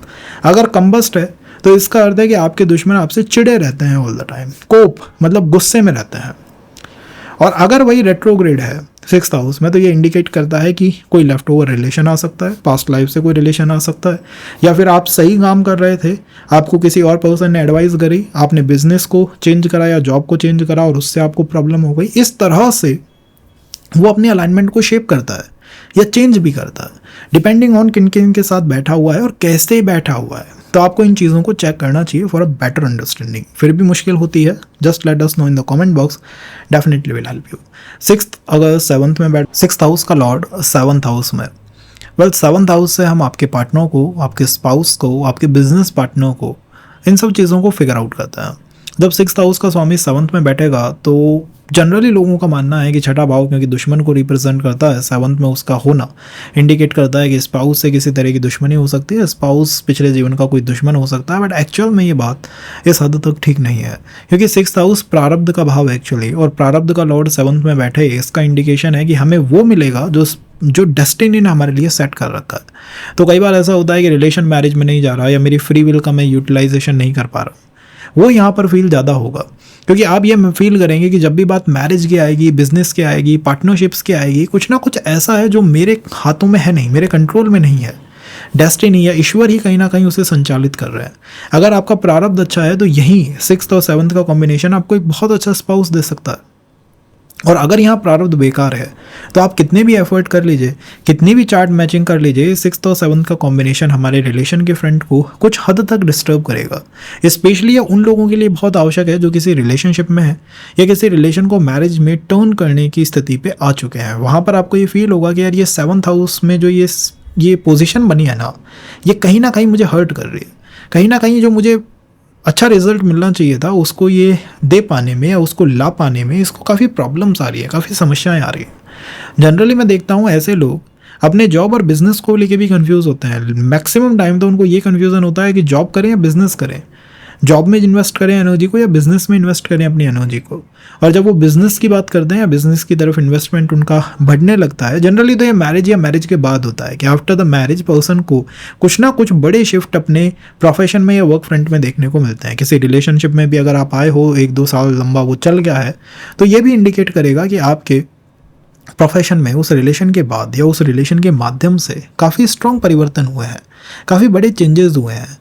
अगर कंबस्ट है तो इसका अर्थ है कि आपके दुश्मन आपसे चिड़े रहते हैं ऑल द टाइम, कोप मतलब गुस्से में रहते हैं। और अगर वही रेट्रोग्रेड है सिक्स्थ हाउस में तो ये इंडिकेट करता है कि कोई लेफ्ट ओवर रिलेशन आ सकता है, पास्ट लाइफ से कोई रिलेशन आ सकता है, या फिर आप सही काम कर रहे थे, आपको किसी और पर्सन ने एडवाइस करी, आपने बिजनेस को चेंज करा या जॉब को चेंज करा और उससे आपको प्रॉब्लम हो गई। इस तरह से वो अपने अलाइनमेंट को शेप करता है या चेंज भी करता है, डिपेंडिंग ऑन किन किन के साथ बैठा हुआ है और कैसे बैठा हुआ है। तो आपको इन चीज़ों को चेक करना चाहिए फॉर अ बेटर अंडरस्टैंडिंग। फिर भी मुश्किल होती है, just let us know in the comment box, definitely will help you. Sixth अगर सेवन्थ में बैठ, सिक्स्थ हाउस का लॉर्ड सेवन्थ हाउस में, वेल सेवन्थ हाउस से हम आपके पार्टनर को, आपके स्पाउस को, आपके बिजनेस पार्टनर को, इन सब चीज़ों को फिगर आउट करता है। जब सिक्स्थ हाउस का स्वामी सेवन्थ में बैठेगा तो जनरली लोगों का मानना है कि छठा भाव क्योंकि दुश्मन को रिप्रेजेंट करता है, सेवन्थ में उसका होना इंडिकेट करता है कि स्पाउस से किसी तरह की दुश्मनी हो सकती है, स्पाउस पिछले जीवन का कोई दुश्मन हो सकता है। बट एक्चुअल में ये बात इस हद तक ठीक नहीं है, क्योंकि सिक्स्थ हाउस प्रारब्ध का भाव एक्चुअली, और प्रारब्ध का लॉर्ड सेवन्थ में बैठे इसका इंडिकेशन है कि हमें वो मिलेगा जो डेस्टिनी ने हमारे लिए सेट कर रखा है। तो कई बार ऐसा होता है कि रिलेशन मैरिज में नहीं जा रहा या मेरी फ्री विल का मैं यूटिलाइजेशन नहीं कर पा रहा, वो यहाँ पर फील ज़्यादा होगा, क्योंकि आप ये फील करेंगे कि जब भी बात मैरिज की आएगी, बिजनेस की आएगी, पार्टनरशिप्स की आएगी, कुछ ना कुछ ऐसा है जो मेरे हाथों में है नहीं, मेरे कंट्रोल में नहीं है। डेस्टिनी या ईश्वर ही कहीं ना कहीं उसे संचालित कर रहे हैं। अगर आपका प्रारब्ध अच्छा है तो यही सिक्स्थ और सेवन्थ का कॉम्बिनेशन आपको एक बहुत अच्छा स्पाउस दे सकता है। और अगर यहाँ प्रारब्ध बेकार है तो आप कितने भी एफर्ट कर लीजिए, कितनी भी चार्ट मैचिंग कर लीजिए, सिक्स्थ और सेवन्थ का कॉम्बिनेशन हमारे रिलेशन के फ्रंट को कुछ हद तक डिस्टर्ब करेगा। स्पेशली ये उन लोगों के लिए बहुत आवश्यक है जो किसी रिलेशनशिप में है या किसी रिलेशन को मैरिज में टर्न करने की स्थिति पे आ चुके हैं। वहाँ पर आपको ये फील होगा कि यार ये सेवन्थ हाउस में जो ये पोजिशन बनी है ना, ये कहीं ना कहीं मुझे हर्ट कर रही है, कहीं ना कहीं जो मुझे अच्छा रिजल्ट मिलना चाहिए था उसको ये दे पाने में या उसको ला पाने में इसको काफ़ी प्रॉब्लम्स आ रही है, काफ़ी समस्याएं आ रही हैं। जनरली मैं देखता हूँ ऐसे लोग अपने जॉब और बिजनेस को लेके भी कंफ्यूज होते हैं। मैक्सिमम टाइम तो उनको ये कन्फ्यूज़न होता है कि जॉब करें या बिजनेस करें, जॉब में इन्वेस्ट करें एनर्जी को या बिजनेस में इन्वेस्ट करें अपनी एनर्जी को। और जब वो बिजनेस की बात करते हैं या बिजनेस की तरफ इन्वेस्टमेंट उनका बढ़ने लगता है, जनरली तो ये मैरिज या मैरिज के बाद होता है कि आफ्टर द मैरिज पर्सन को कुछ ना कुछ बड़े शिफ्ट अपने प्रोफेशन में या वर्क फ्रंट में देखने को मिलते हैं। किसी रिलेशनशिप में भी अगर आप आए हो, 1-2 साल लंबा वो चल गया है, तो ये भी इंडिकेट करेगा कि आपके प्रोफेशन में उस रिलेशन के बाद या उस रिलेशन के माध्यम से काफ़ी स्ट्रॉन्ग परिवर्तन हुए हैं, काफ़ी बड़े चेंजेस हुए हैं।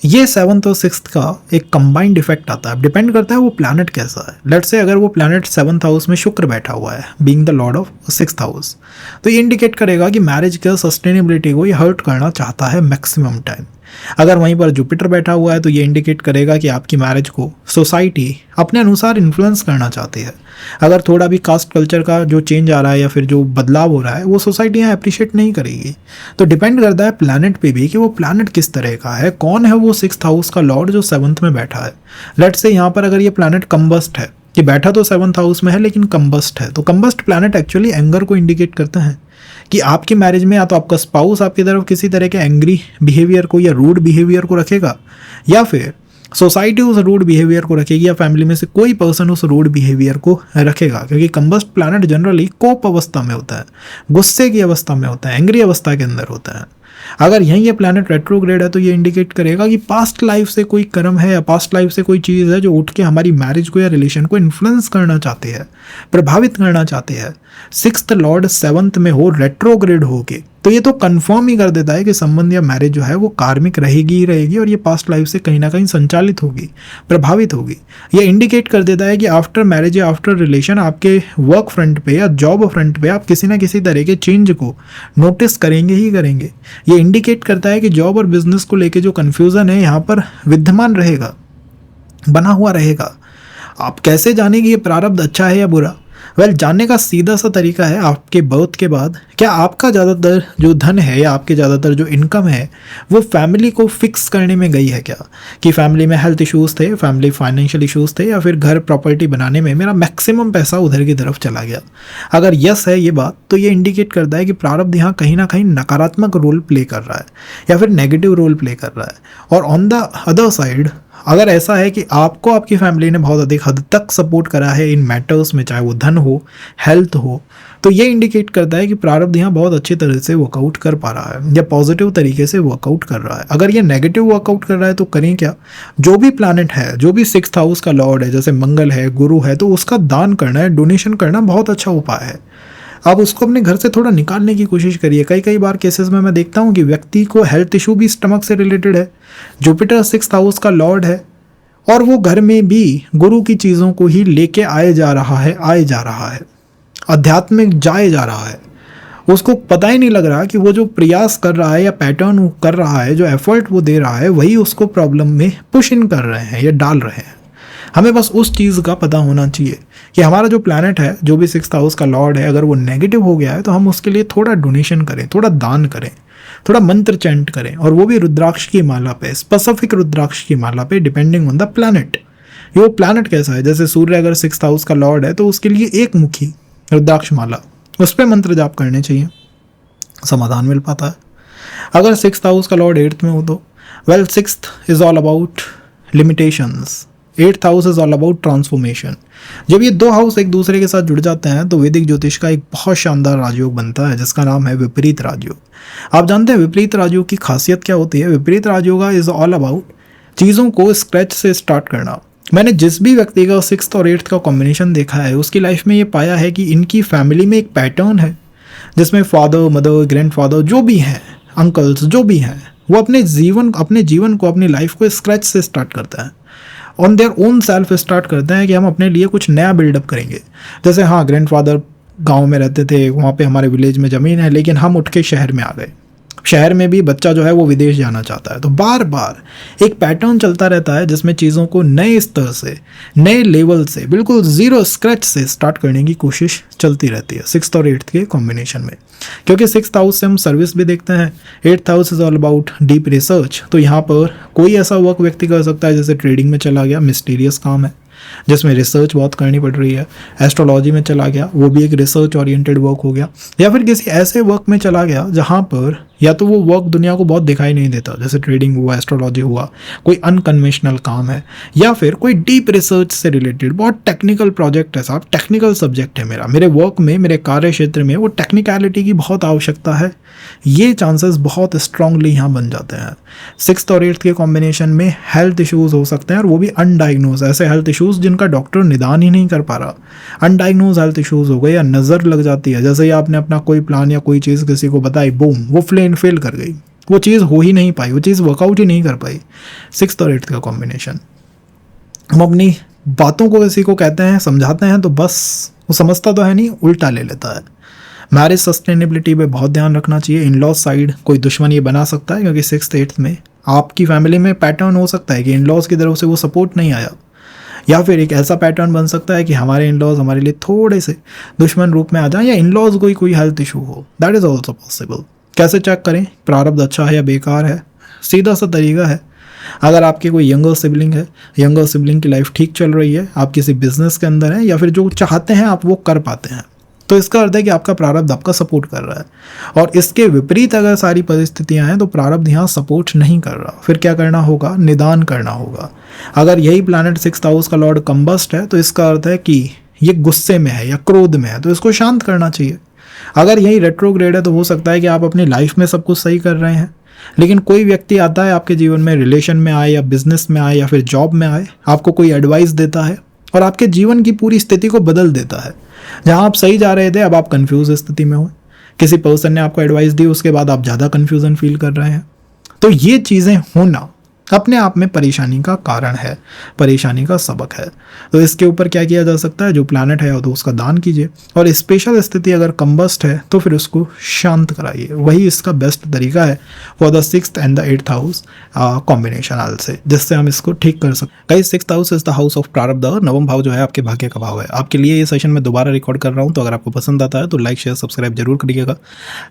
ये सेवन्थ और सिक्स्थ का एक कंबाइंड इफेक्ट आता है। डिपेंड करता है वो प्लैनेट कैसा है। लेट्स से अगर वो प्लैनेट सेवन्थ हाउस में शुक्र बैठा हुआ है being the Lord of sixth house, तो ये इंडिकेट करेगा कि मैरिज का सस्टेनेबिलिटी को ये हर्ट करना चाहता है मैक्सिमम टाइम। अगर वहीं पर जुपिटर बैठा हुआ है तो ये इंडिकेट करेगा कि आपकी मैरिज को सोसाइटी अपने अनुसार इन्फ्लुएंस करना चाहती है। अगर थोड़ा भी कास्ट कल्चर का जो चेंज आ रहा है या फिर जो बदलाव हो रहा है वो सोसाइटी यहाँ अप्रिशिएट नहीं करेगी। तो डिपेंड करता है प्लैनेट पे भी कि वो प्लैनेट किस तरह का है, कौन है वो सिक्स्थ हाउस का लॉर्ड जो सेवन्थ में बैठा है। लेट्स से यहाँ पर अगर ये प्लैनेट कंबस्ट है कि बैठा तो 7th हाउस में है लेकिन कंबस्ट है। तो कंबस्ट प्लैनेट एक्चुअली एंगर को इंडिकेट करते हैं कि आपकी मैरिज में या तो आपका स्पाउस आपकी तरफ किसी तरह के एंग्री बिहेवियर को या रूड बिहेवियर को रखेगा, या फिर सोसाइटी उस रूड बिहेवियर को रखेगी, या फैमिली में से कोई पर्सन उस रूड बिहेवियर को रखेगा। क्योंकि कंबस्ट प्लैनेट जनरली कोप अवस्था में होता है, गुस्से की अवस्था में होता है, एंग्री अवस्था के अंदर होता है। अगर यहीं ये प्लैनेट रेट्रोग्रेड है तो ये इंडिकेट करेगा कि पास्ट लाइफ से कोई कर्म है या पास्ट लाइफ से कोई चीज़ है जो उठ के हमारी मैरिज को या रिलेशन को इन्फ्लुएंस करना चाहती है, प्रभावित करना चाहती है। 6th लॉर्ड 7th में हो रेट्रोग्रेड होके, तो ये तो कंफर्म ही कर देता है कि संबंध या मैरिज जो है वो कार्मिक रहेगी ही रहेगी और ये पास्ट लाइफ से कहीं ना कहीं संचालित होगी, प्रभावित होगी। ये इंडिकेट कर देता है कि आफ्टर मैरिज या आफ्टर रिलेशन आपके वर्क फ्रंट पे या जॉब फ्रंट पे आप किसी ना किसी तरह के चेंज को नोटिस करेंगे ही करेंगे। ये इंडिकेट करता है कि जॉब और बिजनेस को लेके जो कन्फ्यूज़न है यहाँ पर विद्यमान रहेगा, बना हुआ रहेगा। आप कैसे जानेंगे ये प्रारब्ध अच्छा है या बुरा? वेल, जानने का सीधा सा तरीका है आपके बर्थ के बाद क्या आपका ज़्यादातर जो धन है या आपके ज़्यादातर जो इनकम है वो फैमिली को फिक्स करने में गई है क्या? कि फैमिली में हेल्थ इश्यूज़ थे, फैमिली फाइनेंशियल इश्यूज़ थे, या फिर घर प्रॉपर्टी बनाने में मेरा मैक्सिमम पैसा उधर की तरफ चला गया? अगर यस है ये बात, तो ये इंडिकेट करता है कि प्रारब्ध यहाँ कहीं ना कहीं नकारात्मक रोल प्ले कर रहा है या फिर नेगेटिव रोल प्ले कर रहा है। और ऑन द अदर साइड, अगर ऐसा है कि आपको आपकी फैमिली ने बहुत अधिक हद तक सपोर्ट करा है इन मैटर्स में, चाहे वो धन हो, हेल्थ हो, तो ये इंडिकेट करता है कि प्रारब्ध यहाँ बहुत अच्छी तरह से वर्कआउट कर पा रहा है या पॉजिटिव तरीके से वर्कआउट कर रहा है। अगर ये नेगेटिव वर्कआउट कर रहा है तो करें क्या? जो भी प्लैनेट है, जो भी 6th हाउस का लॉर्ड है, जैसे मंगल है, गुरु है, तो उसका दान करना है, डोनेशन करना बहुत अच्छा उपाय है। आप उसको अपने घर से थोड़ा निकालने की कोशिश करिए। कई बार केसेस में मैं देखता हूँ कि व्यक्ति को हेल्थ इशू भी स्टमक से रिलेटेड है, जुपिटर 6th हाउस का लॉर्ड है, और वो घर में भी गुरु की चीज़ों को ही लेके आए जा रहा है, आध्यात्मिक जाए जा रहा है। उसको पता ही नहीं लग रहा कि वो जो प्रयास कर रहा है या पैटर्न कर रहा है, जो एफर्ट वो दे रहा है, वही उसको प्रॉब्लम में पुश इन कर रहे हैं या डाल रहे हैं। हमें बस उस चीज़ का पता होना चाहिए कि हमारा जो प्लैनेट है, जो भी 6th हाउस का लॉर्ड है, अगर वो नेगेटिव हो गया है तो हम उसके लिए थोड़ा डोनेशन करें, थोड़ा दान करें, थोड़ा मंत्र चैंट करें, और वो भी रुद्राक्ष की माला पे, स्पेसिफिक रुद्राक्ष की माला पे, डिपेंडिंग ऑन द प्लैनेट। ये वो प्लैनेट कैसा है, जैसे सूर्य अगर 6th हाउस का लॉर्ड है तो उसके लिए एक मुखी रुद्राक्ष माला, उस पर मंत्र जाप करने चाहिए, समाधान मिल पाता है। अगर 6th हाउस का लॉर्ड 8th में हो तो well, 6th is all about limitations, 8th house is all about transformation. जब ये दो हाउस एक दूसरे के साथ जुड़ जाते हैं तो वैदिक ज्योतिष का एक बहुत शानदार राजयोग बनता है जिसका नाम है विपरीत राजयोग। आप जानते हैं विपरीत राजयोग की खासियत क्या होती है? विपरीत राजयोग इज ऑल अबाउट चीज़ों को स्क्रैच से स्टार्ट करना। मैंने जिस भी व्यक्ति का 6th और 8th का कॉम्बिनेशन देखा है उसकी लाइफ में ये पाया है कि इनकी फैमिली में एक पैटर्न है जिसमें फादर, मदर, ग्रैंडफादर जो भी हैं, अंकल्स जो भी हैं, वो अपने जीवन को, अपनी लाइफ को स्क्रैच से स्टार्ट करते हैं, on their own self start करते हैं कि हम अपने लिए कुछ नया बिल्डअप करेंगे। जैसे हाँ, ग्रैंडफादर गांव में रहते थे, वहाँ पे हमारे विलेज में ज़मीन है, लेकिन हम उठ के शहर में आ गए। शहर में भी बच्चा जो है वो विदेश जाना चाहता है। तो बार बार एक पैटर्न चलता रहता है जिसमें चीज़ों को नए स्तर से, नए लेवल से, बिल्कुल ज़ीरो स्क्रैच से स्टार्ट करने की कोशिश चलती रहती है 6th और 8th के कॉम्बिनेशन में। क्योंकि 6th हाउस से हम सर्विस भी देखते हैं, 8th house is all about deep research. तो यहाँ पर कोई ऐसा वर्क व्यक्ति कर सकता है जैसे ट्रेडिंग में चला गया, मिस्टीरियस काम है जिसमें रिसर्च बहुत करनी पड़ रही है। एस्ट्रोलॉजी में चला गया, वो भी एक रिसर्च ओरिएंटेड वर्क हो गया। या फिर किसी ऐसे वर्क में चला गया जहाँ पर या तो वो वर्क दुनिया को बहुत दिखाई नहीं देता, जैसे ट्रेडिंग हुआ, एस्ट्रोलॉजी हुआ, कोई अनकन्वेंशनल काम है, या फिर कोई डीप रिसर्च से रिलेटेड बहुत टेक्निकल प्रोजेक्ट है। साहब, टेक्निकल सब्जेक्ट है मेरे वर्क में, मेरे कार्य क्षेत्र में वो टेक्निकलिटी की बहुत आवश्यकता है। ये चांसेस बहुत स्ट्रांगली यहाँ बन जाते हैं। 6th और 8th के कॉम्बिनेशन में हेल्थ इश्यूज़ हो सकते हैं, और वो भी अनडायग्नोज, ऐसे हेल्थ इश्यूज़ जिनका डॉक्टर निदान ही नहीं कर पा रहा। अनडायग्नोज हेल्थ इश्यूज़ हो गए, या नज़र लग जाती है, जैसे ही आपने अपना कोई प्लान या कोई चीज़ किसी को बताई, बूम, वो फेल कर गई, वो चीज़ हो ही नहीं पाई, वो चीज़ वर्कआउट ही नहीं कर पाई। 6th और 8th का कॉम्बिनेशन। हम अपनी बातों को किसी को कहते हैं, समझाते हैं, तो बस वो समझता तो है नहीं, उल्टा ले लेता है। मैरिज सस्टेनेबिलिटी पे बहुत ध्यान रखना चाहिए। इन लॉज साइड कोई दुश्मन ये बना सकता है, क्योंकि 6th 8th में आपकी फैमिली में पैटर्न हो सकता है कि इन लॉज की तरफ से वो सपोर्ट नहीं आया, या फिर एक ऐसा पैटर्न बन सकता है कि हमारे इन लॉज हमारे लिए थोड़े से दुश्मन रूप में आ जाए, या इन लॉज कोई हेल्थ इशू हो। That is also possible. कैसे चेक करें प्रारब्ध अच्छा है या बेकार है? सीधा सा तरीका है, अगर आपके कोई यंगर सिबलिंग है, यंगर सिबलिंग की लाइफ ठीक चल रही है, आप किसी बिजनेस के अंदर हैं या फिर जो चाहते हैं आप वो कर पाते हैं, तो इसका अर्थ है कि आपका प्रारब्ध आपका सपोर्ट कर रहा है। और इसके विपरीत अगर सारी परिस्थितियां हैं तो प्रारब्ध यहाँ सपोर्ट नहीं कर रहा। फिर क्या करना होगा? निदान करना होगा। अगर यही प्लैनेट 6th हाउस का लॉर्ड कंबस्ट है तो इसका अर्थ है कि ये गुस्से में है या क्रोध में है, तो इसको शांत करना चाहिए। अगर यही रेट्रोग्रेड है तो हो सकता है कि आप अपनी लाइफ में सब कुछ सही कर रहे हैं, लेकिन कोई व्यक्ति आता है आपके जीवन में, रिलेशन में आए या बिजनेस में आए या फिर जॉब में आए, आपको कोई एडवाइस देता है और आपके जीवन की पूरी स्थिति को बदल देता है। जहां आप सही जा रहे थे अब आप कंफ्यूज स्थिति में हो, किसी पर्सन ने आपको एडवाइस दी, उसके बाद आप ज़्यादा कंफ्यूजन फील कर रहे हैं। तो ये चीज़ें होना अपने आप में परेशानी का कारण है, परेशानी का सबक है। तो इसके ऊपर क्या किया जा सकता है? जो प्लैनेट है तो उसका दान कीजिए, और स्पेशल स्थिति अगर कंबस्ट है तो फिर उसको शांत कराइए। वही इसका बेस्ट तरीका है for the 6th and the 8th house combination आल से, जिससे हम इसको ठीक कर सकते हैं। Guys 6th house is the house of प्रारब्ध। नवम भाव जो है आपके भाग्य का भाव है। आपके लिए ये सेशन मैं दोबारा रिकॉर्ड कर रहा हूँ, तो अगर आपको पसंद आता है तो लाइक शेयर सब्सक्राइब जरूर करिएगा।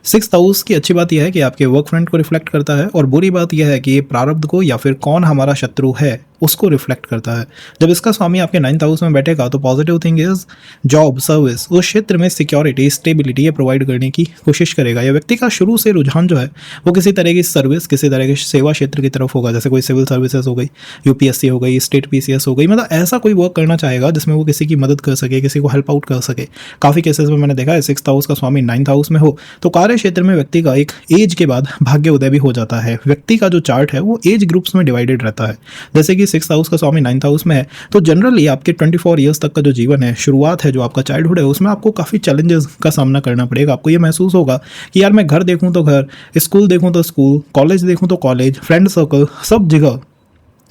6th हाउस की अच्छी बात यह है कि आपके वर्क फ्रंट को रिफ्लेक्ट करता है, और बुरी बात यह है कि ये प्रारब्ध को या फिर कौन हमारा शत्रु है उसको रिफ्लेक्ट करता है। जब इसका स्वामी आपके 9th हाउस में बैठेगा तो positive thing is job, service, उस क्षेत्र में सिक्योरिटी, स्टेबिलिटी ये प्रोवाइड करने की कोशिश करेगा। यह व्यक्ति का शुरू से रुझान जो है वो किसी तरह की सर्विस, किसी तरह के सेवा क्षेत्र की तरफ होगा, जैसे कोई सिविल सर्विसेज हो गई, यूपीएससी हो गई, स्टेट पीसीएस हो गई, मतलब ऐसा कोई वर्क करना चाहेगा जिसमें वो किसी की मदद कर सके, किसी को हेल्प आउट कर सके। काफ़ी केसेस में मैंने देखा है 6th हाउस का स्वामी 9th हाउस में हो तो कार्य क्षेत्र में व्यक्ति का एक एज के बाद भाग्य उदय भी हो जाता है। व्यक्ति का जो चार्ट है वो एज ग्रुप्स में डिवाइडेड रहता है। जैसे कि 6th हाउस का स्वामी 9th हाउस में है तो जनरली आपके 24 ईयर्स तक का जो जीवन है, शुरुआत है, जो आपका चाइल्डहुड है, उसमें आपको काफ़ी चैलेंजेस का सामना करना पड़ेगा। आपको ये महसूस होगा कि यार मैं घर देखूं तो घर, स्कूल देखूं तो स्कूल, कॉलेज देखूं तो कॉलेज, फ्रेंड सर्कल, सब जगह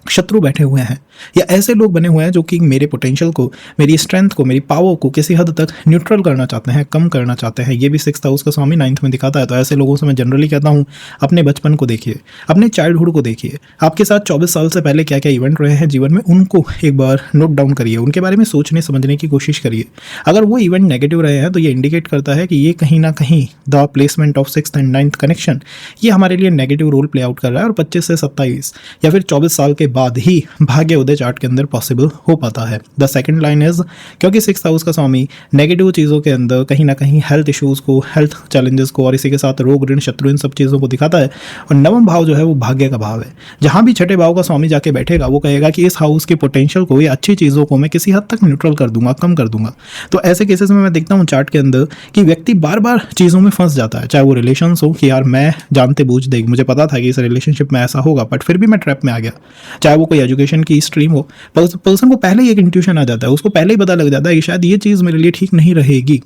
शत्रु बैठे हुए हैं, या ऐसे लोग बने हुए हैं जो कि मेरे पोटेंशियल को, मेरी स्ट्रेंथ को, मेरी पावर को किसी हद तक न्यूट्रल करना चाहते हैं, कम करना चाहते हैं। ये भी 6th हाउस का स्वामी 9th में दिखाता है। तो ऐसे लोगों से मैं जनरली कहता हूँ अपने बचपन को देखिए, अपने चाइल्डहुड को देखिए, आपके साथ 24 साल से पहले क्या क्या इवेंट रहे हैं जीवन में, उनको एक बार नोट डाउन करिए, उनके बारे में सोचने समझने की कोशिश करिए। अगर वो इवेंट नेगेटिव रहे हैं तो ये इंडिकेट करता है कि ये कहीं ना कहीं the placement of 6th and 9th connection ये हमारे लिए नेगेटिव रोल प्ले आउट कर रहा है, और 25 से 27 या फिर 24 साल के बाद ही भाग्य उदय चार्ट के अंदर पॉसिबल हो पाता है। द सेकंड लाइन इज, क्योंकि 6th हाउस का स्वामी नेगेटिव चीज़ों के अंदर कहीं ना कहीं हेल्थ इश्यूज़ को, हेल्थ चैलेंजेस को, और इसी के साथ रोग, ऋण, शत्रु, इन सब चीज़ों को दिखाता है। और नवम भाव जो है वो भाग्य का भाव है। जहाँ भी छठे भाव का स्वामी जाके बैठेगा वो कहेगा कि इस हाउस के पोटेंशियल को या अच्छी चीज़ों को मैं किसी हद तक न्यूट्रल कर दूंगा, कम कर दूंगा। तो ऐसे केसेस में मैं देखता हूँ चार्ट के अंदर कि व्यक्ति बार बार चीज़ों में फंस जाता है, चाहे वो रिलेशन हो कि यार मैं जानते बूझ देख, मुझे पता था कि इस रिलेशनशिप में ऐसा होगा, बट फिर भी मैं ट्रैप में आ गया। चाहे वो कोई एजुकेशन की स्ट्रीम हो, पर्सन को पहले ही एक इंट्यूशन आ जाता है, उसको पहले ही पता लग जाता है कि शायद ये चीज़ मेरे लिए ठीक नहीं रहेगी,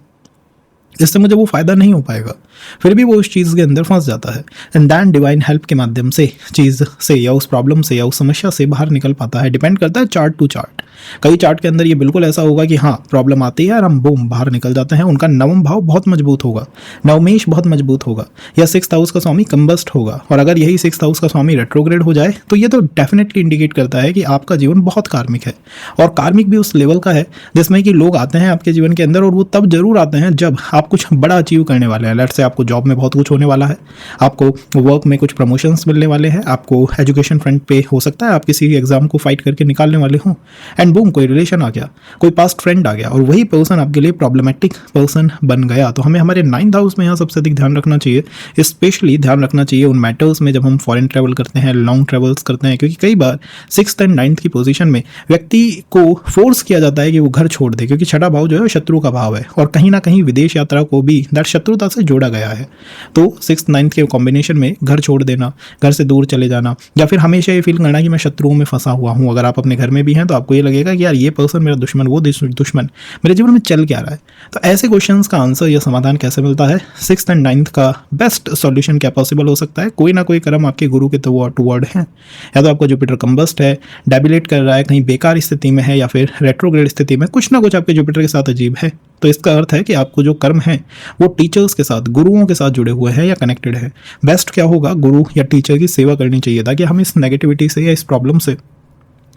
इससे मुझे वो फायदा नहीं हो पाएगा, फिर भी वो उस चीज़ के अंदर फंस जाता है। एंड दैन डिवाइन हेल्प के माध्यम से चीज़ से या उस प्रॉब्लम से या उस समस्या से बाहर निकल पाता है। डिपेंड करता है चार्ट टू चार्ट। कई चार्ट के अंदर ये बिल्कुल ऐसा होगा कि हाँ प्रॉब्लम आती है और हम बूम बाहर निकल जाते हैं, उनका नवम भाव बहुत मजबूत होगा, नवमेश बहुत मजबूत होगा, या 6th हाउस का स्वामी कंबस्ट होगा। और अगर यही 6th हाउस का स्वामी रेट्रोग्रेड हो जाए तो ये तो डेफिनेटली इंडिकेट करता है कि आपका जीवन बहुत कार्मिक है, और कार्मिक भी उस लेवल का है जिसमें कि लोग आते हैं आपके जीवन के अंदर, और वो तब जरूर आते हैं जब आप कुछ बड़ा अचीव करने वाले हैं। लेट्स से आपको जॉब में बहुत कुछ होने वाला है, आपको वर्क में कुछ प्रमोशंस मिलने वाले हैं, आपको एजुकेशन फ्रंट पे हो सकता है आप किसी एग्जाम को फाइट करके निकालने वाले हों, एंड बूम कोई रिलेशन आ गया, कोई पास्ट फ्रेंड आ गया, और वही पर्सन आपके लिए प्रॉब्लमेटिक पर्सन बन गया। तो हमें हमारे 9th हाउस में यहाँ सबसे अधिक ध्यान रखना चाहिए, स्पेशली ध्यान रखना चाहिए उन मैटर्स में जब हम फॉरेन ट्रैवल करते हैं, लॉन्ग ट्रैवल्स करते हैं, क्योंकि कई बार 6th and 9th की पोजीशन में व्यक्ति को फोर्स किया जाता है कि वो घर छोड़ दे, क्योंकि छठा भाव जो है शत्रु का भाव है, और कहीं ना कहीं विदेश यात्रा को भी दैट शत्रुता से जोड़ा गया है। तो 6th 9th के कॉम्बिनेशन में घर छोड़ देना, घर से दूर चले जाना, या फिर हमेशा ये फील करना कि मैं शत्रुओं में फंसा हुआ हूँ। अगर आप अपने घर में भी हैं तो आपको ये लगेगा कि यार ये पर्सन मेरा दुश्मन, वो दुश्मन, मेरे जीवन में चल क्या रहा है। तो ऐसे क्वेश्चंस का आंसर या समाधान कैसे मिलता है? 6th and 9th का बेस्ट सॉल्यूशन क्या पॉसिबल हो सकता है? कोई ना कोई कर्म आपके गुरु के टुवर्ड है, या तो आपका जुपिटर कंबस्ट है, डेबिलेट कर रहा है, कहीं बेकार स्थिति में है, या फिर रेट्रोग्रेड स्थिति में, कुछ ना कुछ आपके जुपिटर के साथ अजीब है। तो इसका अर्थ है कि आपको जो कर्म है वो टीचर्स के साथ, गुरुओं के साथ जुड़े हुए हैं या कनेक्टेड है। बेस्ट क्या होगा? गुरु या टीचर की सेवा करनी चाहिए, ताकि हम इस नेगेटिविटी से या इस प्रॉब्लम से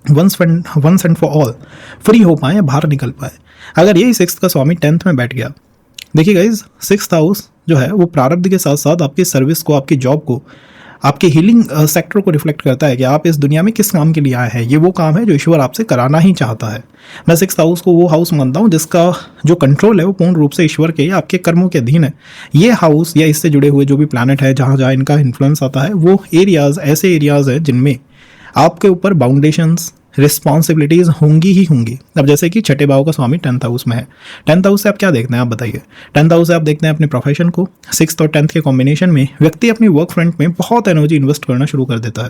once and for all free हो पाए, बाहर निकल पाए। अगर यही 6th का स्वामी 10th में बैठ गया, देखिए गाइज 6th हाउस जो है वो प्रारब्ध के साथ साथ आपकी सर्विस को, आपकी जॉब को, आपके हीलिंग सेक्टर को रिफ्लेक्ट करता है कि आप इस दुनिया में किस काम के लिए आए हैं। ये वो काम है जो ईश्वर आपसे कराना ही चाहता है। मैं 6th हाउस को वो हाउस मानता हूँ जिसका जो कंट्रोल है वो पूर्ण रूप से ईश्वर के या आपके कर्मों के अधीन है। ये हाउस या इससे जुड़े हुए जो भी प्लैनेट है जहाँ जहाँ इनका इन्फ्लुएंस आता है, वो एरियाज ऐसे एरियाज हैं जिनमें आपके ऊपर बाउंडेशंस रिस्पॉन्सिबिलिटीज होंगी ही होंगी। अब जैसे कि छठे भाव का स्वामी 10th हाउस में है। 10th हाउस से आप क्या देखते हैं, आप बताइए। 10th हाउस से आप देखते हैं अपने प्रोफेशन को। 6th और 10th के कॉम्बिनेशन में व्यक्ति अपनी वर्क फ्रंट में बहुत एनर्जी इन्वेस्ट करना शुरू कर देता है।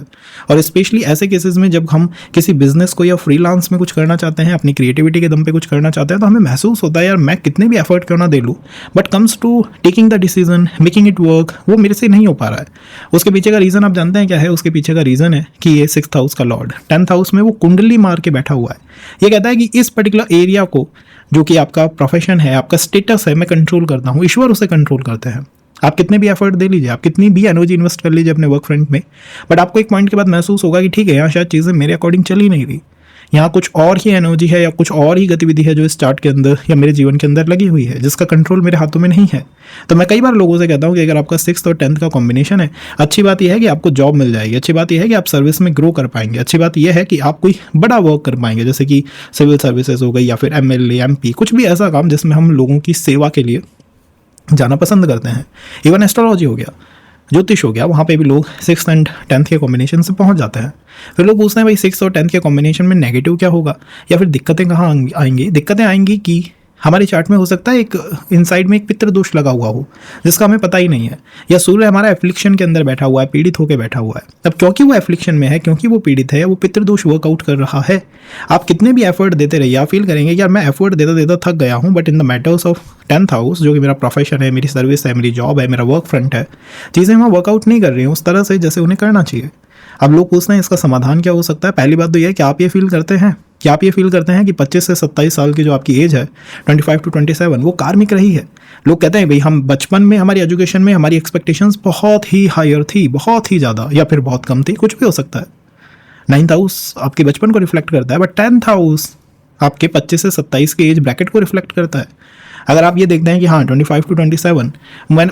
और स्पेशली ऐसे केसेस में जब हम किसी बिजनेस को या फ्रीलांस में कुछ करना चाहते हैं, अपनी क्रिएटिविटी के दम पे कुछ करना चाहते हैं, तो हमें महसूस होता है यार मैं कितने भी एफर्ट क्यों ना दे लूँ, but comes to taking the decision, making it work, वो मेरे से नहीं हो पा रहा है। उसके पीछे का रीज़न आप जानते हैं क्या है? उसके पीछे का रीज़न है कि ये 6th हाउस का लॉर्ड 10th हाउस में वो कुंडली मार के बैठा हुआ है। ये कहता है कि इस पर्टिकुलर एरिया को, जो कि आपका प्रोफेशन है, आपका स्टेटस है, मैं कंट्रोल करता हूँ। ईश्वर उसे कंट्रोल करते हैं। आप कितने भी एफर्ट दे लीजिए, आप कितनी भी एनर्जी इन्वेस्ट कर लीजिए अपने वर्क फ्रंट में, बट आपको एक पॉइंट के बाद महसूस होगा कि ठीक है, यहाँ शायद चीज़ें मेरे अकॉर्डिंग चल ही नहीं रही, यहाँ कुछ और ही एनर्जी है या कुछ और ही गतिविधि है जो इस चार्ट के अंदर या मेरे जीवन के अंदर लगी हुई है, जिसका कंट्रोल मेरे हाथों में नहीं है। तो मैं कई बार लोगों से कहता हूँ कि अगर आपका 6th और 10th का कॉम्बिनेशन है, अच्छी बात यह है कि आपको जॉब मिल जाएगी, अच्छी बात यह है कि आप सर्विस में ग्रो कर पाएंगे, अच्छी बात यह है कि आप कोई बड़ा वर्क कर पाएंगे, जैसे कि सिविल सर्विसेज हो गई या फिर MLA MP, कुछ भी ऐसा काम जिसमें हम लोगों की सेवा के लिए जाना पसंद करते हैं। इवन एस्ट्रोलॉजी हो गया, ज्योतिष हो गया, वहाँ पे भी लोग 6th एंड 10th के कॉम्बिनेशन से पहुँच जाते हैं। फिर लोग पूछते हैं भाई 6th और 10th के कॉम्बिनेशन में नेगेटिव क्या होगा या फिर दिक्कतें कहाँ आएंगी? दिक्कतें आएंगी कि हमारे चार्ट में हो सकता है एक इनसाइड में एक पितृ दोष लगा हुआ हो जिसका हमें पता ही नहीं है, या सूर्य हमारा एफ्लिक्शन के अंदर बैठा हुआ है, पीड़ित होकर बैठा हुआ है। अब क्योंकि वो एफ्लिक्शन में है, क्योंकि वो पीड़ित है, वो पितृ दोष वर्कआउट कर रहा है, आप कितने भी एफर्ट देते रहिए, आप फील करेंगे कि यार मैं एफर्ट देता देता थक गया हूँ, but in the matters of 10th house, जो कि मेरा प्रोफेशन है, मेरी सर्विस है, मेरी जॉब है, मेरा वर्क फ्रंट है, चीज़ें वहाँ वर्कआउट नहीं कर रही हूँ उस तरह से जैसे उन्हें करना चाहिए। अब लोग पूछते हैं इसका समाधान क्या हो सकता है? पहली बात तो यह है कि आप ये फील करते हैं कि 25 से 27 साल की जो आपकी एज है, 25 to 27, वो कार्मिक रही है। लोग कहते हैं भाई हम बचपन में हमारी एजुकेशन में हमारी एक्सपेक्टेशंस बहुत ही हायर थी, बहुत ही ज़्यादा, या फिर बहुत कम थी, कुछ भी हो सकता है। 9th हाउस आपके बचपन को रिफ्लेक्ट करता है, बट 10th हाउस आपके 25 से 27 के एज ब्रैकेट को रिफ्लेक्ट करता है। अगर आप ये देखते हैं कि हाँ 25 to 27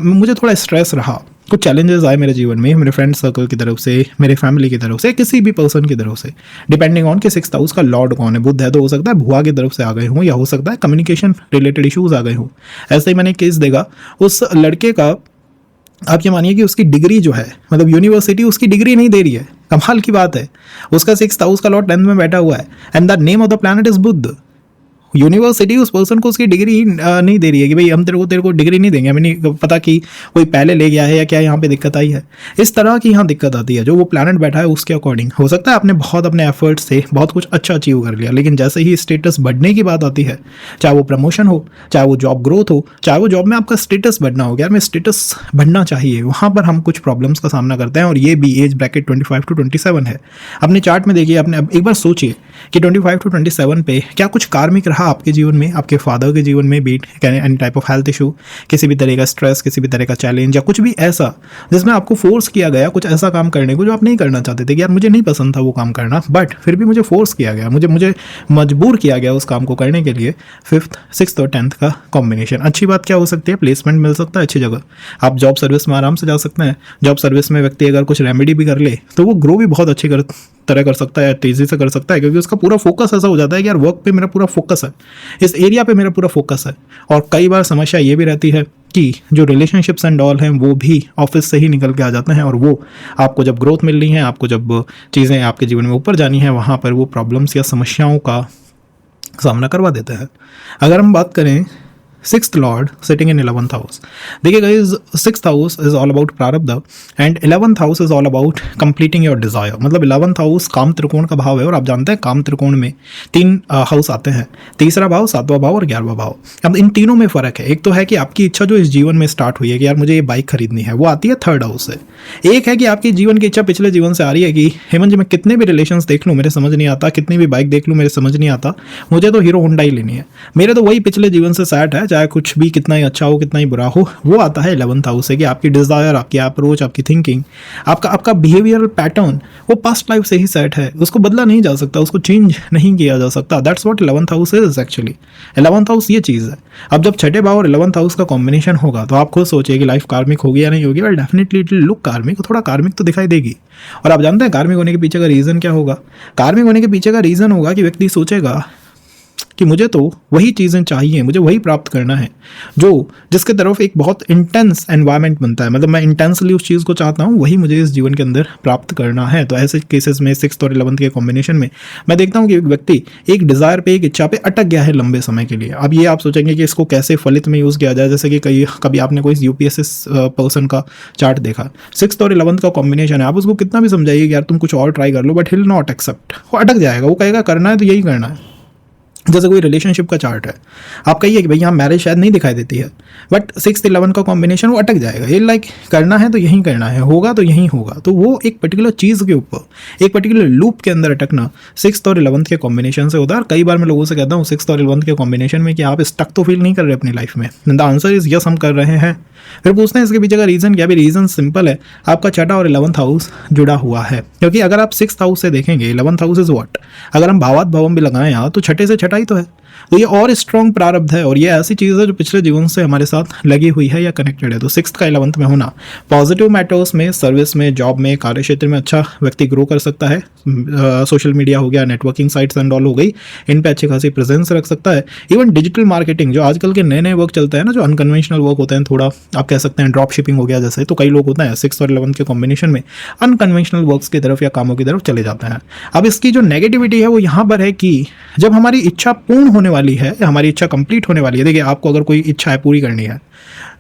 मुझे थोड़ा स्ट्रेस रहा, कुछ चैलेंजेस आए मेरे जीवन में, मेरे फ्रेंड सर्कल की तरफ से, मेरे फैमिली की तरफ से, किसी भी पर्सन की तरफ से, डिपेंडिंग ऑन कि 6th हाउस का लॉर्ड कौन है। बुध है तो हो सकता है भुआ की तरफ से आ गए हों, या हो सकता है कम्युनिकेशन रिलेटेड इश्यूज आ गए हों। ऐसे ही मैंने केस देखा उस लड़के का, आप ये मानिए कि उसकी डिग्री जो है, मतलब यूनिवर्सिटी उसकी डिग्री नहीं दे रही है। कमाल की बात है, उसका 6th हाउस का लॉर्ड 10th में बैठा हुआ है, and the name of the planet is Budh. University उस पर्सन को उसकी डिग्री नहीं दे रही है कि भाई हम तेरे को डिग्री नहीं देंगे, हमें नहीं पता कि कोई पहले ले गया है या क्या यहाँ पे दिक्कत आई है। इस तरह की यहाँ दिक्कत आती है। जो वो प्लैनेट बैठा है उसके अकॉर्डिंग हो सकता है आपने बहुत अपने एफर्ट से बहुत कुछ अच्छा अचीव कर लिया, लेकिन जैसे ही स्टेटस बढ़ने की बात आती है, चाहे वो प्रमोशन हो, चाहे वो जॉब ग्रोथ हो, चाहे वो जॉब में आपका स्टेटस बढ़ना हो, यार मैं स्टेटस बढ़ना चाहिए, वहाँ पर हम कुछ प्रॉब्लम्स का सामना करते हैं। और ये भी एज ब्रैकेट 25 to 27 है। अपने चार्ट में देखिए, अपने एक बार सोचिए कि 25 to 27 पे क्या कुछ कार्मिक रहा आपके जीवन में, आपके फादर के जीवन में, beat any type of health issue, किसी भी तरह का स्ट्रेस, किसी भी तरह का चैलेंज, या कुछ भी ऐसा जिसमें आपको फोर्स किया गया कुछ ऐसा काम करने को जो आप नहीं करना चाहते थे कि यार मुझे नहीं पसंद था वो काम करना, बट फिर भी मुझे फोर्स किया गया, मुझे मजबूर किया गया उस काम को करने के लिए। 5th, 6th और 10th का कॉम्बिनेशन। अच्छी बात क्या हो सकती है? प्लेसमेंट मिल सकता है अच्छी जगह, आप जॉब सर्विस में आराम से जा सकते हैं। जॉब सर्विस में व्यक्ति अगर कुछ रेमेडी भी कर ले तो वो ग्रो भी बहुत अच्छी तरह कर सकता है, तेज़ी से कर सकता है, क्योंकि उसका पूरा फोकस ऐसा हो जाता है कि यार वर्क पे मेरा पूरा फोकस है, इस एरिया पे मेरा पूरा फोकस है। और कई बार समस्या ये भी रहती है कि जो रिलेशनशिप्स एंड ऑल हैं वो भी ऑफिस से ही निकल के आ जाते हैं, और वो आपको जब ग्रोथ मिलनी है, आपको जब चीज़ें आपके जीवन में ऊपर जानी है, वहाँ पर वो प्रॉब्लम्स या समस्याओं का सामना करवा देते हैं। अगर हम बात करें 6th lord sitting in 11th house, देखिए guys 6th house is all about प्रारब्ध and 11th house is all about completing your desire. मतलब 11th हाउस काम त्रिकोण का भाव है, और आप जानते हैं काम त्रिकोण में 3 हाउस आते हैं, तीसरा भाव, 7वां भाव और 11वां भाव। अब इन तीनों में फ़र्क है। एक तो है कि आपकी इच्छा जो इस जीवन में स्टार्ट हुई है कि यार मुझे ये बाइक खरीदनी है, वो आती है 3rd हाउस से। एक है कि आपकी जीवन की इच्छा पिछले जीवन से आ रही है कि हेमंत जी मैं कितने भी रिलेशंस देख लूँ मेरे समझ नहीं आता, कितनी भी बाइक देख लूँ मेरे समझ नहीं आता, मुझे तो हीरो होंडा ही लेनी है, मेरे तो वही पिछले जीवन से सेट है, चाहे कुछ भी कितना ही अच्छा हो कितना ही बुरा हो, वो आता है 11th हाउस से कि आपकी डिज़ायर, आपकी अप्रोच, आपकी थिंकिंग, आपका बिहेवियरल पैटर्न वो पास्ट लाइफ से ही सेट है, उसको बदला नहीं जा सकता, उसको चेंज नहीं किया जा सकता। That's what 11th house is actually. 11th house ये चीज़ है। अब जब छठे भाव और 11th हाउस का कॉम्बिनेशन होगा तो आप खुद सोचिए कि लाइफ कार्मिक होगी या नहीं होगी। Well definitely it will look कार्मिक, थोड़ा कार्मिक तो दिखाई देगी। और आप जानते हैं कार्मिक होने के पीछे का रीज़न क्या होगा? कार्मिक होने के पीछे का रीज़न होगा कि व्यक्ति सोचेगा कि मुझे तो वही चीज़ें चाहिए, मुझे वही प्राप्त करना है जिसके तरफ एक बहुत इंटेंस एनवायरनमेंट बनता है, मतलब मैं इंटेंसली उस चीज़ को चाहता हूँ, वही मुझे इस जीवन के अंदर प्राप्त करना है। तो ऐसे केसेस में 6th और 11th के कॉम्बिनेशन में मैं देखता हूँ कि एक व्यक्ति एक डिज़ायर पे, एक इच्छा पे अटक गया है लंबे समय के लिए। अब ये आप सोचेंगे कि इसको कैसे फलित में यूज़ किया जाए, जैसे कि कभी आपने कोई यूपीएससी पर्सन का चार्ट देखा, 6th और 11th का कॉम्बिनेशन है, आप उसको कितना भी समझाइए कि यार तुम कुछ और ट्राई कर लो, but he will not accept, वो अटक जाएगा, वो कहेगा करना है तो यही करना है। जैसे कोई रिलेशनशिप का चार्ट है, आप कहिए कि भाई यहाँ मैरिज शायद नहीं दिखाई देती है, बट 6th 11th का कॉम्बिनेशन वो अटक जाएगा। ये लाइक करना है तो यहीं करना है, होगा तो यहीं होगा। तो वो एक पर्टिकुलर चीज़ के ऊपर, एक पर्टिकुलर लूप के अंदर अटकना 6th और 11th के कॉम्बिनेशन से होता है। और कई बार मैं लोगों से कहता हूँ 6th और 11th के कॉम्बिनेशन में कि आप स्टक तो फील नहीं कर रहे अपनी लाइफ में। द आंसर इज यस, हम कर रहे हैं। फिर पूछते हैं इसके पीछे का रीज़न क्या? भी रीज़न सिंपल है, आपका छठा और 11th हाउस जुड़ा हुआ है। क्योंकि अगर आप 6th हाउस से देखेंगे, 11th हाउस इज व्हाट, अगर हम भावात भवम भी लगाएं यहाँ तो छठे से छठा ही तो है। तो ये और स्ट्रॉन्ग प्रारब्ध है, और ये ऐसी चीज़ है जो पिछले जीवन से हमारे साथ लगी हुई है या कनेक्टेड है। तो 6th का 11th में होना पॉजिटिव मैटर्स में, सर्विस में, जॉब में, कार्य क्षेत्र में अच्छा व्यक्ति ग्रो कर सकता है। सोशल मीडिया हो गया, नेटवर्किंग साइट्स एंड ऑल हो गई, इन पे अच्छी खासी प्रेजेंस रख सकता है। इवन डिजिटल मार्केटिंग, जो आजकल के नए नए वर्क चलते हैं ना, जो अनकन्वेंशनल वर्क होते हैं, थोड़ा आप कह सकते हैं ड्रॉप शिपिंग हो गया जैसे, तो कई लोग होते हैं 6th और 11th के कॉम्बिनेशन में अनकन्वेंशनल वर्क्स की तरफ या कामों की तरफ चले जाते हैं। अब इसकी जो नेगेटिविटी है वो यहाँ पर है कि जब हमारी इच्छा पूर्ण होने वाली है, हमारी इच्छा कंप्लीट होने वाली है, देखिए आपको अगर कोई इच्छा है पूरी करनी है,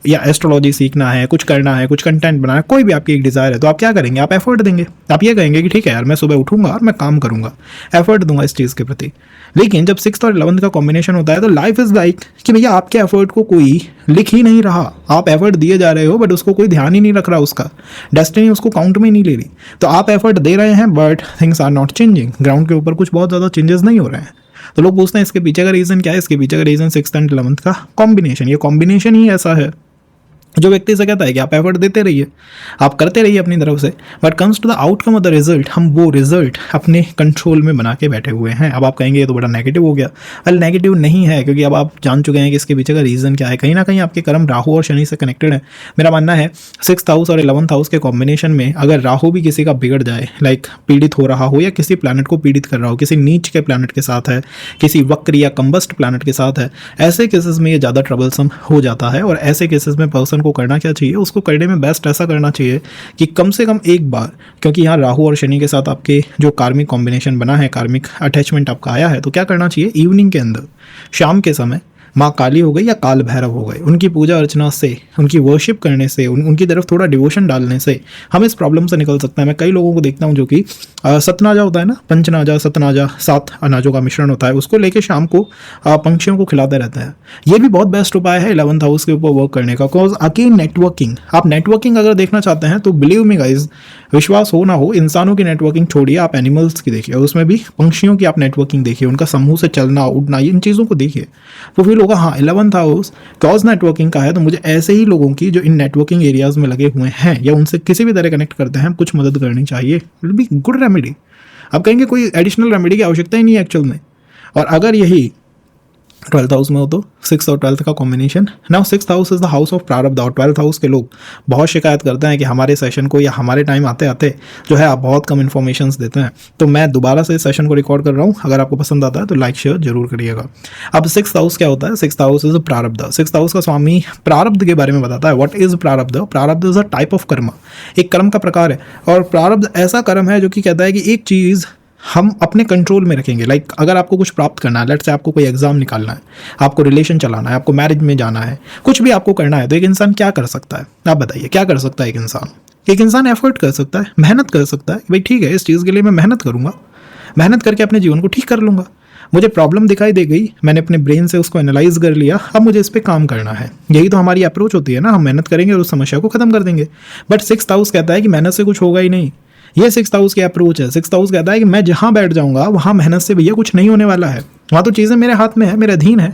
या एस्ट्रोलॉजी सीखना है, कुछ करना है, कुछ कंटेंट बनाना है, कोई भी आपकी एक डिज़ायर है, तो आप क्या करेंगे? आप एफर्ट देंगे। आप ये कहेंगे कि ठीक है यार, मैं सुबह उठूंगा और मैं काम करूंगा, एफर्ट दूंगा इस चीज़ के प्रति। लेकिन जब 6th और 11th का कॉम्बिनेशन होता है तो लाइफ इज लाइक कि भैया आपके एफर्ट को कोई लिख ही नहीं रहा, आप एफर्ट दिए जा रहे हो बट उसको कोई ध्यान ही नहीं रख रहा, उसका डेस्टिनी उसको काउंट में नहीं ले रही। तो आप एफर्ट दे रहे हैं but things are not changing, ground के ऊपर कुछ बहुत ज़्यादा चेंजेस नहीं हो रहे हैं। तो लोग पूछते हैं इसके पीछे का रीज़न क्या है? इसके पीछे का रीज़न 6th एंड 11th का कॉम्बिनेशन, ये कॉम्बिनेशन ही ऐसा है जो व्यक्ति से कहता है कि आप एफर्ट देते रहिए, आप करते रहिए अपनी तरफ से, but comes to the outcome of the result, हम वो रिजल्ट अपने कंट्रोल में बना के बैठे हुए हैं। अब आप कहेंगे ये तो बड़ा नेगेटिव हो गया। वेल नेगेटिव नहीं है, क्योंकि अब आप जान चुके हैं कि इसके पीछे का रीज़न क्या है। कहीं ना कहीं आपके कर्म राहु और शनि से कनेक्टेड है। मेरा मानना है 6th हाउस और 11th हाउस के कॉम्बिनेशन में अगर राहु भी किसी का बिगड़ जाए, लाइक पीड़ित हो रहा हो, या किसी प्लैनेट को पीड़ित कर रहा हो, किसी नीच के प्लैनेट के साथ है, किसी वक्र या कंबस्ट प्लैनेट के साथ है, ऐसे केसेस में ये ज़्यादा ट्रबलसम हो जाता है। और ऐसे केसेस में पर्सन को करना क्या चाहिए? उसको करने में बेस्ट ऐसा करना चाहिए कि कम से कम एक बार, क्योंकि यहाँ राहु और शनि के साथ आपके जो कार्मिक कॉम्बिनेशन बना है, कार्मिक अटैचमेंट आपका आया है, तो क्या करना चाहिए? इवनिंग के अंदर, शाम के समय माँ काली हो गई या काल भैरव हो गए, उनकी पूजा अर्चना से, उनकी वर्शिप करने से, उनकी तरफ थोड़ा डिवोशन डालने से हम इस प्रॉब्लम से निकल सकते हैं। मैं कई लोगों को देखता हूँ जो कि सतनाजा होता है ना, पंचनाजा, सतनाजा, 7 अनाजों का मिश्रण होता है, उसको लेके शाम को पंक्षियों को खिलाते रहते हैं। ये भी बहुत बेस्ट उपाय है 11th हाउस के ऊपर वर्क करने का। बिकॉज अगेन नेटवर्किंग, आप नेटवर्किंग अगर देखना चाहते हैं तो बिलीव मी गाइज, विश्वास हो ना हो, इंसानों की नेटवर्किंग छोड़िए, आप एनिमल्स की देखिए, और उसमें भी पंक्षियों की आप नेटवर्किंग देखिए, उनका समूह से चलना उड़ना, इन चीज़ों को देखिए, तो फील होगा हाँ 11th हाउस कॉज नेटवर्किंग का है, तो मुझे ऐसे ही लोगों की जो इन नेटवर्किंग एरियाज में लगे हुए हैं या उनसे किसी भी तरह कनेक्ट करते हैं, कुछ मदद करनी चाहिए। It will be good remedy. आप कहेंगे कोई एडिशनल रेमेडी की आवश्यकता ही नहीं है एक्चुअल में। और अगर यही 12th हाउस में हो तो 6th और 12th का combination, now 6th house is the house of प्रारब्ध। और 12th हाउस के लोग बहुत शिकायत करते हैं कि हमारे सेशन को या हमारे टाइम आते आते जो है आप बहुत कम इन्फॉर्मेशन देते हैं। तो मैं दोबारा से सेशन को रिकॉर्ड कर रहा हूँ, अगर आपको पसंद आता है तो लाइक शेयर जरूर करिएगा। अब 6th हाउस क्या होता है? 6th हाउस इज प्रारब्ध। 6th हाउस का स्वामी प्रारब्ध के बारे में बताता है। व्हाट इज प्रारब्ध? प्रारब्ध इज अ टाइप ऑफ कर्म, एक कर्म का प्रकार है। और प्रारब्ध ऐसा कर्म है जो कि कहता है कि एक चीज़ हम अपने कंट्रोल में रखेंगे। लाइक अगर आपको कुछ प्राप्त करना है, लेट्स से आपको कोई एग्जाम निकालना है, आपको रिलेशन चलाना है, आपको मैरिज में जाना है, कुछ भी आपको करना है, तो एक इंसान क्या कर सकता है? आप बताइए क्या कर सकता है एक इंसान? एक इंसान एफर्ट कर सकता है, मेहनत कर सकता है। भाई ठीक है, इस चीज़ के लिए मैं मेहनत करूँगा, मेहनत करके अपने जीवन को ठीक कर लूँगा। मुझे प्रॉब्लम दिखाई दे गई, मैंने अपने ब्रेन से उसको एनालाइज कर लिया, अब मुझे इस पर काम करना है। यही तो हमारी अप्रोच होती है ना, हम मेहनत करेंगे और उस समस्या को खत्म कर देंगे। बट 6th हाउस कहता है कि मेहनत से कुछ होगा ही नहीं। ये 6th हाउस की अप्रोच है। 6th हाउस कहता है कि मैं जहाँ बैठ जाऊँगा वहाँ मेहनत से भैया कुछ नहीं होने वाला है, वहाँ तो चीज़ें मेरे हाथ में है, मेरे अधीन है,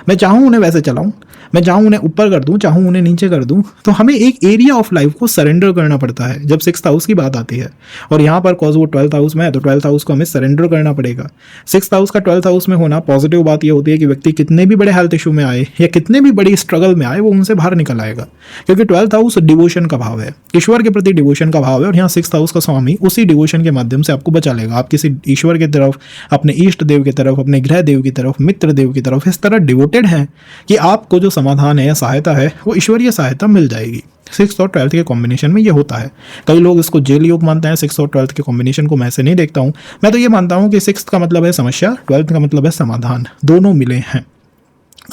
मैं चाहूँ उन्हें वैसे चलाऊँ, मैं चाहूँ उन्हें ऊपर कर दूँ, चाहूँ उन्हें नीचे कर दूँ, तो हमें एक एरिया ऑफ लाइफ को सरेंडर करना पड़ता है जब 6th हाउस की बात आती है। और यहाँ पर कॉज वो 12th हाउस में है, तो 12th हाउस को हमें सरेंडर करना पड़ेगा। 6th हाउस का 12th हाउस में होना पॉजिटिव बात ये होती है कि व्यक्ति कितने भी बड़े हेल्थ इशू में आए या कितने भी बड़ी स्ट्रगल में आए, वो उनसे बाहर निकल आएगा, क्योंकि 12th हाउस डिवोशन का भाव है, ईश्वर के प्रति डिवोशन का भाव है। और यहाँ 6th हाउस का स्वामी उसी डिवोशन के माध्यम से आपको बचा लेगा। आप किसी ईश्वर की तरफ, अपने इष्ट देव की तरफ, अपने ग्रह देव की तरफ, मित्र देव की तरफ इस तरह डिवोटेड हैं कि आपको जो समाधान है या सहायता है वो ईश्वरीय सहायता मिल जाएगी। 6th और 12th के कॉम्बिनेशन में ये होता है। कई लोग इसको जेल योग मानते हैं, 6th और 12th के कॉम्बिनेशन को मैं ऐसे नहीं देखता हूँ। मैं तो ये मानता हूँ कि 6th का मतलब है समस्या, 12th का मतलब है समाधान, दोनों मिले हैं।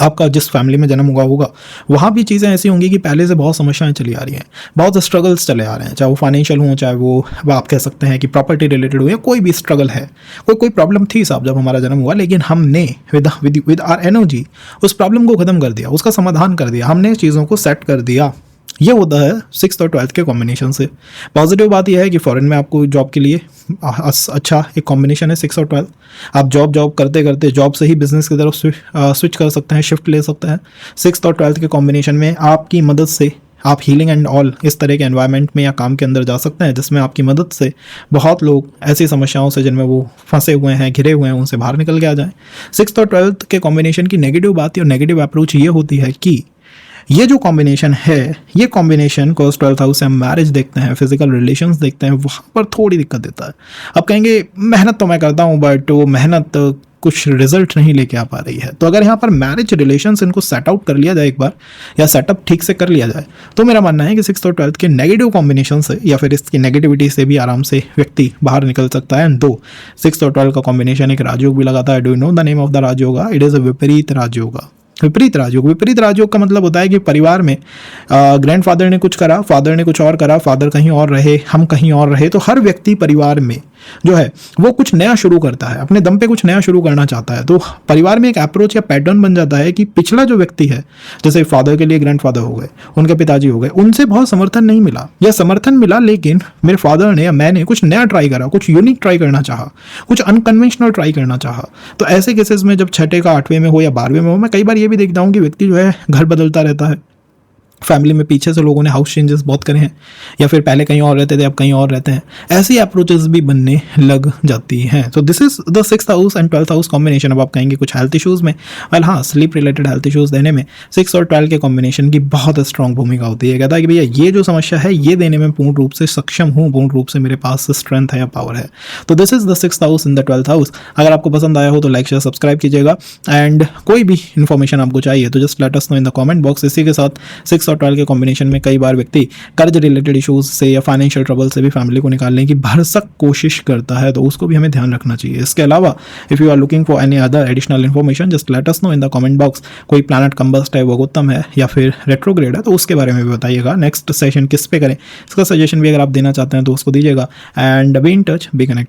आपका जिस फैमिली में जन्म हुआ होगा वहाँ भी चीज़ें ऐसी होंगी कि पहले से बहुत समस्याएं चली आ रही हैं, बहुत स्ट्रगल्स चले आ रहे हैं, चाहे वो फाइनेंशियल हो, चाहे वो आप कह सकते हैं कि प्रॉपर्टी रिलेटेड हो, या कोई भी स्ट्रगल है, कोई प्रॉब्लम थी साहब जब हमारा जन्म हुआ, लेकिन हमने विद आर एनर्जी उस प्रॉब्लम को ख़त्म कर दिया, उसका समाधान कर दिया, हमने चीज़ों को सेट कर दिया। ये होता है 6th और 12th के कॉम्बिनेशन से। पॉजिटिव बात यह है कि फॉरेन में आपको जॉब के लिए अच्छा एक कॉम्बिनेशन है 6 और 12। आप जॉब करते करते जॉब से ही बिजनेस की तरफ स्विच कर सकते हैं, शिफ्ट ले सकते हैं। 6th और 12th के कॉम्बिनेशन में आपकी मदद से आप हीलिंग एंड ऑल इस तरह के एनवायरनमेंट में या काम के अंदर जा सकते हैं, जिसमें आपकी मदद से बहुत लोग ऐसी समस्याओं से जिनमें वो फंसे हुए हैं, घिरे हुए हैं, उनसे बाहर निकल के आ जाएं। 6th और 12th के कॉम्बिनेशन की नेगेटिव बात और नेगेटिव अप्रोच ये होती है कि ये जो कॉम्बिनेशन है, ये कॉम्बिनेशन को 12th हाउस से हम मैरिज देखते हैं, फिजिकल रिलेशंस देखते हैं, वहाँ पर थोड़ी दिक्कत देता है। अब कहेंगे मेहनत तो मैं करता हूँ बट वो मेहनत कुछ रिजल्ट नहीं लेके आ पा रही है। तो अगर यहाँ पर मैरिज रिलेशंस इनको सेट आउट कर लिया जाए एक बार, या सेटअप ठीक से कर लिया जाए, तो मेरा मानना है कि 6th और 12th के नेगेटिव कॉम्बिनेशन से या फिर इसकी नेगेटिविटी से भी आराम से व्यक्ति बाहर निकल सकता है। एंड 6th और 12th का कॉम्बिनेशन एक राजयोग भी लगाता है। Do you know the name of the Rajyog? It is a Viparit Rajyog. विपरीत राजयोग, विपरीत राजयोग का मतलब होता है कि परिवार में ग्रैंडफादर ने कुछ करा, फादर ने कुछ और करा, फादर कहीं और रहे, हम कहीं और रहे, तो हर व्यक्ति परिवार में जो है वो कुछ नया शुरू करता है, अपने दम पे कुछ नया शुरू करना चाहता है। तो परिवार में एक अप्रोच या पैटर्न बन जाता है कि पिछला जो व्यक्ति है, जैसे फादर के लिए ग्रैंडफादर हो गए, उनके पिताजी हो गए, उनसे बहुत समर्थन नहीं मिला, या समर्थन मिला लेकिन मेरे फादर ने या मैंने कुछ नया ट्राई करा, कुछ यूनिक ट्राई करना चाहा, कुछ अनकन्वेंशनल ट्राई करना चाहा। तो ऐसे केसेस में जब 6ठे का 8वें में हो या 12वें में हो, मैं कई बार ये भी देखता हूँ कि व्यक्ति जो है घर बदलता रहता है। फैमिली में पीछे से लोगों ने हाउस चेंजेस बहुत करे हैं, या फिर पहले कहीं और रहते थे अब कहीं और रहते हैं, ऐसी अप्रोचेस भी बनने लग जाती हैं। तो this is the 6th house and 12th house combination. अब आप कहेंगे कुछ हेल्थ इश्यूज़ में, वेल हाँ, स्लीप रिलेटेड हेल्थ इश्यूज़ देने में 6 और 12 के कॉम्बिनेशन की बहुत स्ट्रॉन्ग भूमिका होती है। कहता है कि भैया ये जो समस्या है ये देने में पूर्ण रूप से सक्षम हूँ, पूर्ण रूप से मेरे पास स्ट्रेंथ है या पावर है। तो this is the 6th house in the 12th house. अगर आपको पसंद आया हो तो लाइक शेयर सब्सक्राइब कीजिएगा, एंड कोई भी इन्फॉर्मेशन आपको चाहिए तो just let us know in the comment box. इसी के साथ 6 और 12 के कॉम्बिनेशन में कई बार व्यक्ति कर्ज रिलेटेड इश्यूज से या फाइनेंशियल ट्रबल से भी फैमिली को निकालने की भरसक कोशिश करता है, तो उसको भी हमें ध्यान रखना चाहिए। इसके अलावा if you are looking for any other additional information just let us know in the comment box. कोई प्लैनेट कंबस्ट है, वोगोत्तम है या फिर रेट्रोग्रेड है, तो उसके बारे में भी बताइएगा। नेक्स्ट सेशन किस पे करें इसका सजेशन भी अगर आप देना चाहते हैं तो उसको दीजिएगा। And be in touch, be connected.